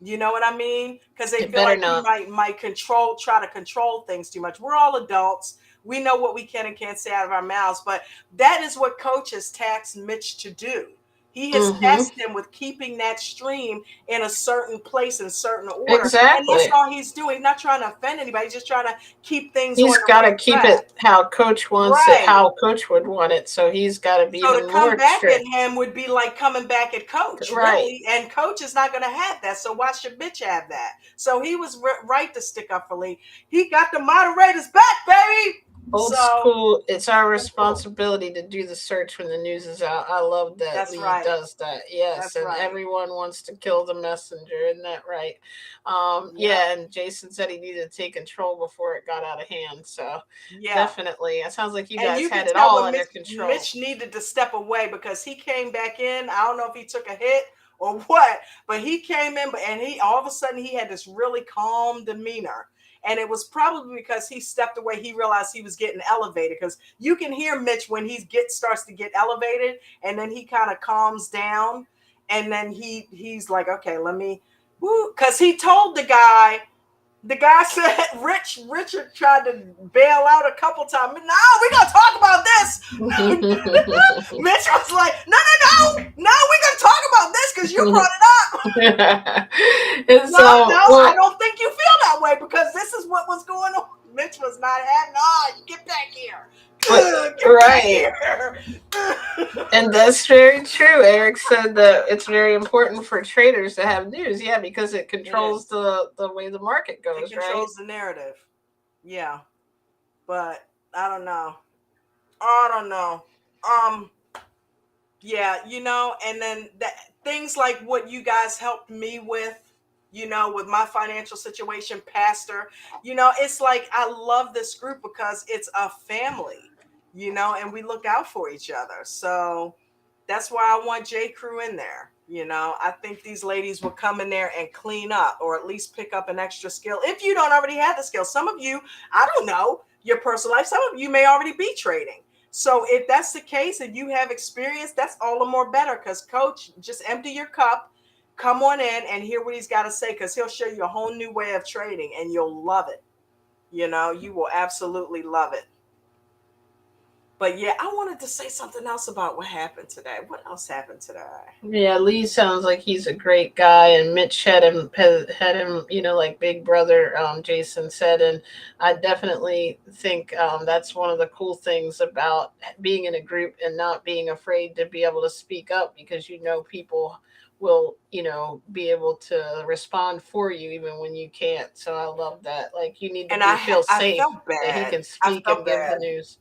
You know what I mean? Because they feel like he might try to control things too much. We're all adults. We know what we can and can't say out of our mouths. But that is what Coach has tasked Mitch to do. He has tasked him with keeping that stream in a certain place in certain order. Exactly. And that's all he's doing. He's not trying to offend anybody. He's just trying to keep things. He's got to keep it how Coach wants it, how Coach would want it. So he's got to be even more strict. So to come back at him would be like coming back at Coach, right? Really. And Coach is not going to have that. So why should Mitch have that? So he was right to stick up for Lee. He got the moderators back, baby. Old School, it's our responsibility to do the search when the news is out. I love that Lee does that. Yes, and everyone wants to kill the messenger. Isn't that right? Yeah, and Jason said he needed to take control before it got out of hand. So definitely. It sounds like you guys had it all under control. Mitch needed to step away because he came back in. I don't know if he took a hit or what, but he came in and he all of a sudden he had this really calm demeanor. And it was probably because he stepped away. He realized he was getting elevated, because you can hear Mitch when he starts to get elevated, and then he kind of calms down, and then he's like, okay, let me, because he told the guy said, Richard tried to bail out a couple times. No, we're going to talk about this. Mitch was like, no, we're going to talk about this because you brought it up. I don't think you feel that way, because this is what was going on. Mitch was not having, get back here. And that's very true. Eric said that it's very important for traders to have news. Yeah, because it controls the way the market goes, it controls the narrative. Yeah. But I don't know. I don't know. Yeah, and then that things like what you guys helped me with, with my financial situation, Pastor, it's like I love this group because it's a family, and we look out for each other. So that's why I want J. Crew in there. I think these ladies will come in there and clean up, or at least pick up an extra skill. If you don't already have the skill, some of you, I don't know your personal life, some of you may already be trading. So if that's the case and you have experience, that's all the more better, because coach, just empty your cup, come on in and hear what he's got to say, because he'll show you a whole new way of trading and you'll love it. You will absolutely love it. But yeah, I wanted to say something else about what happened today. What else happened today? Yeah, Lee sounds like he's a great guy, and Mitch had him, like Big Brother, Jason said, and I definitely think that's one of the cool things about being in a group and not being afraid to be able to speak up, because people will be able to respond for you even when you can't. So I love that. Like, you need to And feel I safe felt that he bad. can I speak and felt give the bad. news.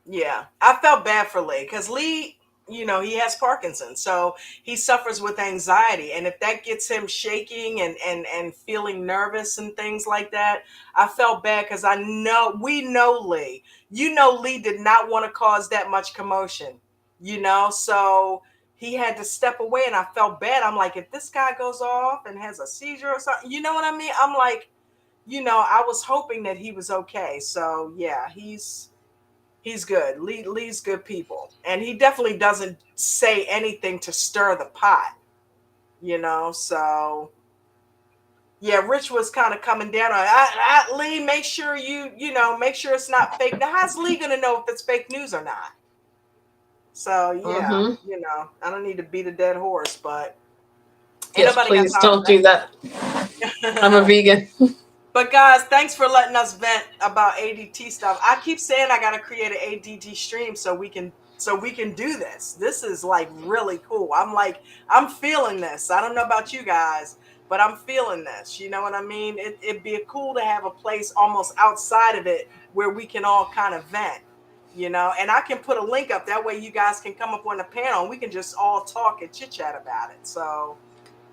Yeah, I felt bad for Lee, because Lee, he has Parkinson's, so he suffers with anxiety, and if that gets him shaking and feeling nervous and things like that, I felt bad, because we know Lee. Lee did not want to cause that much commotion, so he had to step away, and I felt bad. I'm like, if this guy goes off and has a seizure or something, you know what I mean? I'm like, I was hoping that he was okay. So yeah, he's good. Lee's good people. And he definitely doesn't say anything to stir the pot, So yeah, Rich was kind of coming down on Lee, make sure make sure it's not fake. Now, how's Lee gonna know if it's fake news or not? So yeah, Mm-hmm. I don't need to beat a dead horse, but ain't Yes, nobody got please time don't do that. I'm a for that. vegan. But guys, thanks for letting us vent about ADT stuff. I keep saying I got to create an ADT stream so we can do this. This is like really cool. I'm feeling this. I don't know about you guys, but I'm feeling this. You know what I mean? It'd be cool to have a place almost outside of it where we can all kind of vent, and I can put a link up. That way you guys can come up on the panel and we can just all talk and chit chat about it. So,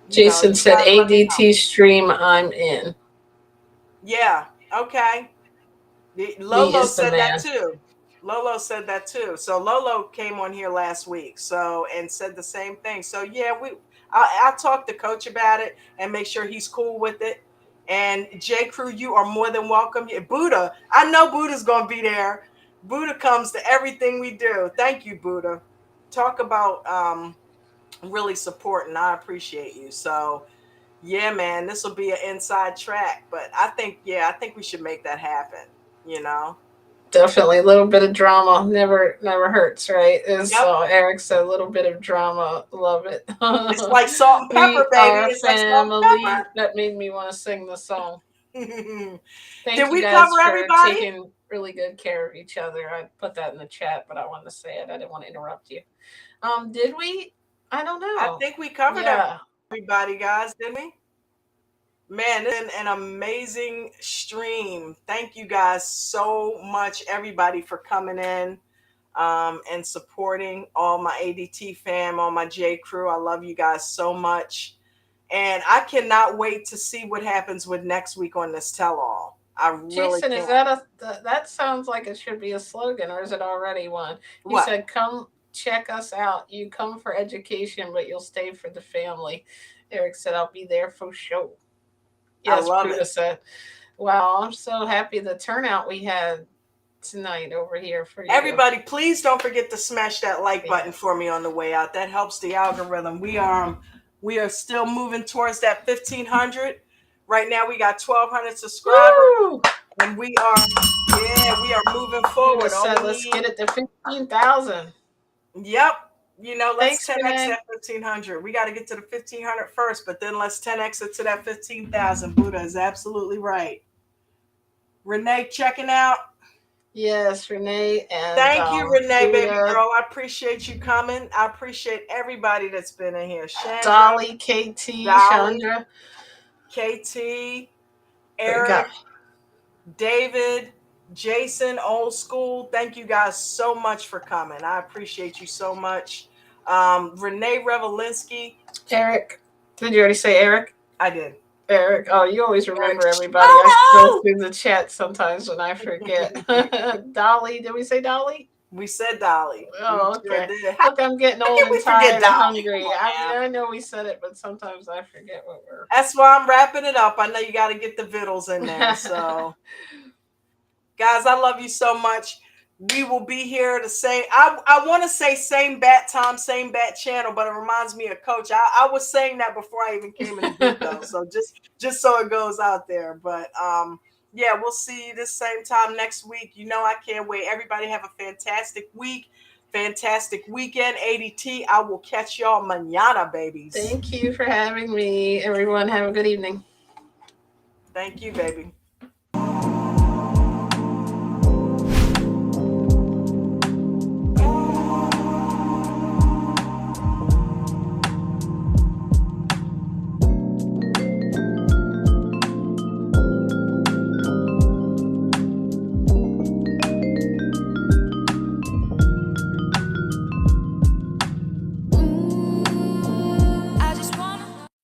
Jason you said guys let me know. ADT stream, I'm in. Yeah. Okay. Lee Lolo is the said that man. too. Lolo said that too. So Lolo came on here last week, and said the same thing. So yeah, I'll talk to Coach about it and make sure he's cool with it. And J. Crew, you are more than welcome. Buddha, I know Buddha's gonna be there. Buddha comes to everything we do. Thank you, Buddha. Talk about really supporting. I appreciate you. So yeah, man, this will be an inside track, but I think we should make that happen. You know. Definitely a little bit of drama never hurts, right? As Yep. Eric said, a little bit of drama, love it. It's like salt and pepper, We baby. are It's like salt family. That made me want to sing the song. and Thank Did you we guys cover for everybody? taking really good care of each other. I put that in the chat, but I wanted to say it. I didn't want to interrupt you. Did we? I don't I know. think we covered Yeah, everybody, guys, didn't we? Man, this has been an amazing stream. Thank you guys so much, everybody, for coming in and supporting all my ADT fam, all my J Crew. I love you guys so much. And I cannot wait to see what happens with next week on this tell-all. I really Jason, is can't. that sounds like it should be a slogan, or is it already one? He What? said, "Come check us out. You come for education, but you'll stay for the family." Eric said, "I'll be there for sure." I Yes, love it. Pruda said, "Wow, I'm so happy the turnout we had tonight over here for you." Everybody, please don't forget to smash that like button Yeah. for me on the way out. That helps the algorithm. We are still moving towards that 1,500. Right now, we got 1,200 subscribers, Woo! and we are moving Pruda forward. All said, we "Let's need, get it to 15,000." yep, let's Thanks, 10x Renee. that 1,500. We got to get to the 1,500 first, but then let's 10x it to that 15,000. Buddha is absolutely right. Renee checking out. Yes, Renee and Thank you, Renee, baby Pruda, girl. I appreciate you coming. I appreciate everybody that's been in here. Chandra, Dolly, KT, Dolly, Chandra. KT, We got Eric, David, Jason, old school. Thank you guys so much for coming. I appreciate you so much. Renee Revelinsky. Eric. Did you already say Eric? I did. Eric. Oh, you always remember Eric. everybody. I go through the chat sometimes when I forget. Dolly. Did we say Dolly? We said Dolly. Oh, we sure okay. did. Look, I'm getting old and tired and hungry. I mean, I know we said it, but sometimes I forget what we're. That's why I'm wrapping it up. I know you got to get the vittles in there. So, guys, I love you so much. We will be here to say, I want to say same bat time, same bat channel, but it reminds me of Coach. I was saying that before I even came in the booth, though. So just so it goes out there. But yeah, we'll see you this same time next week. You know, I can't wait. Everybody have a fantastic week, fantastic weekend. ADT, I will catch y'all mañana, babies. Thank you for having me. Everyone, have a good evening. Thank you, baby.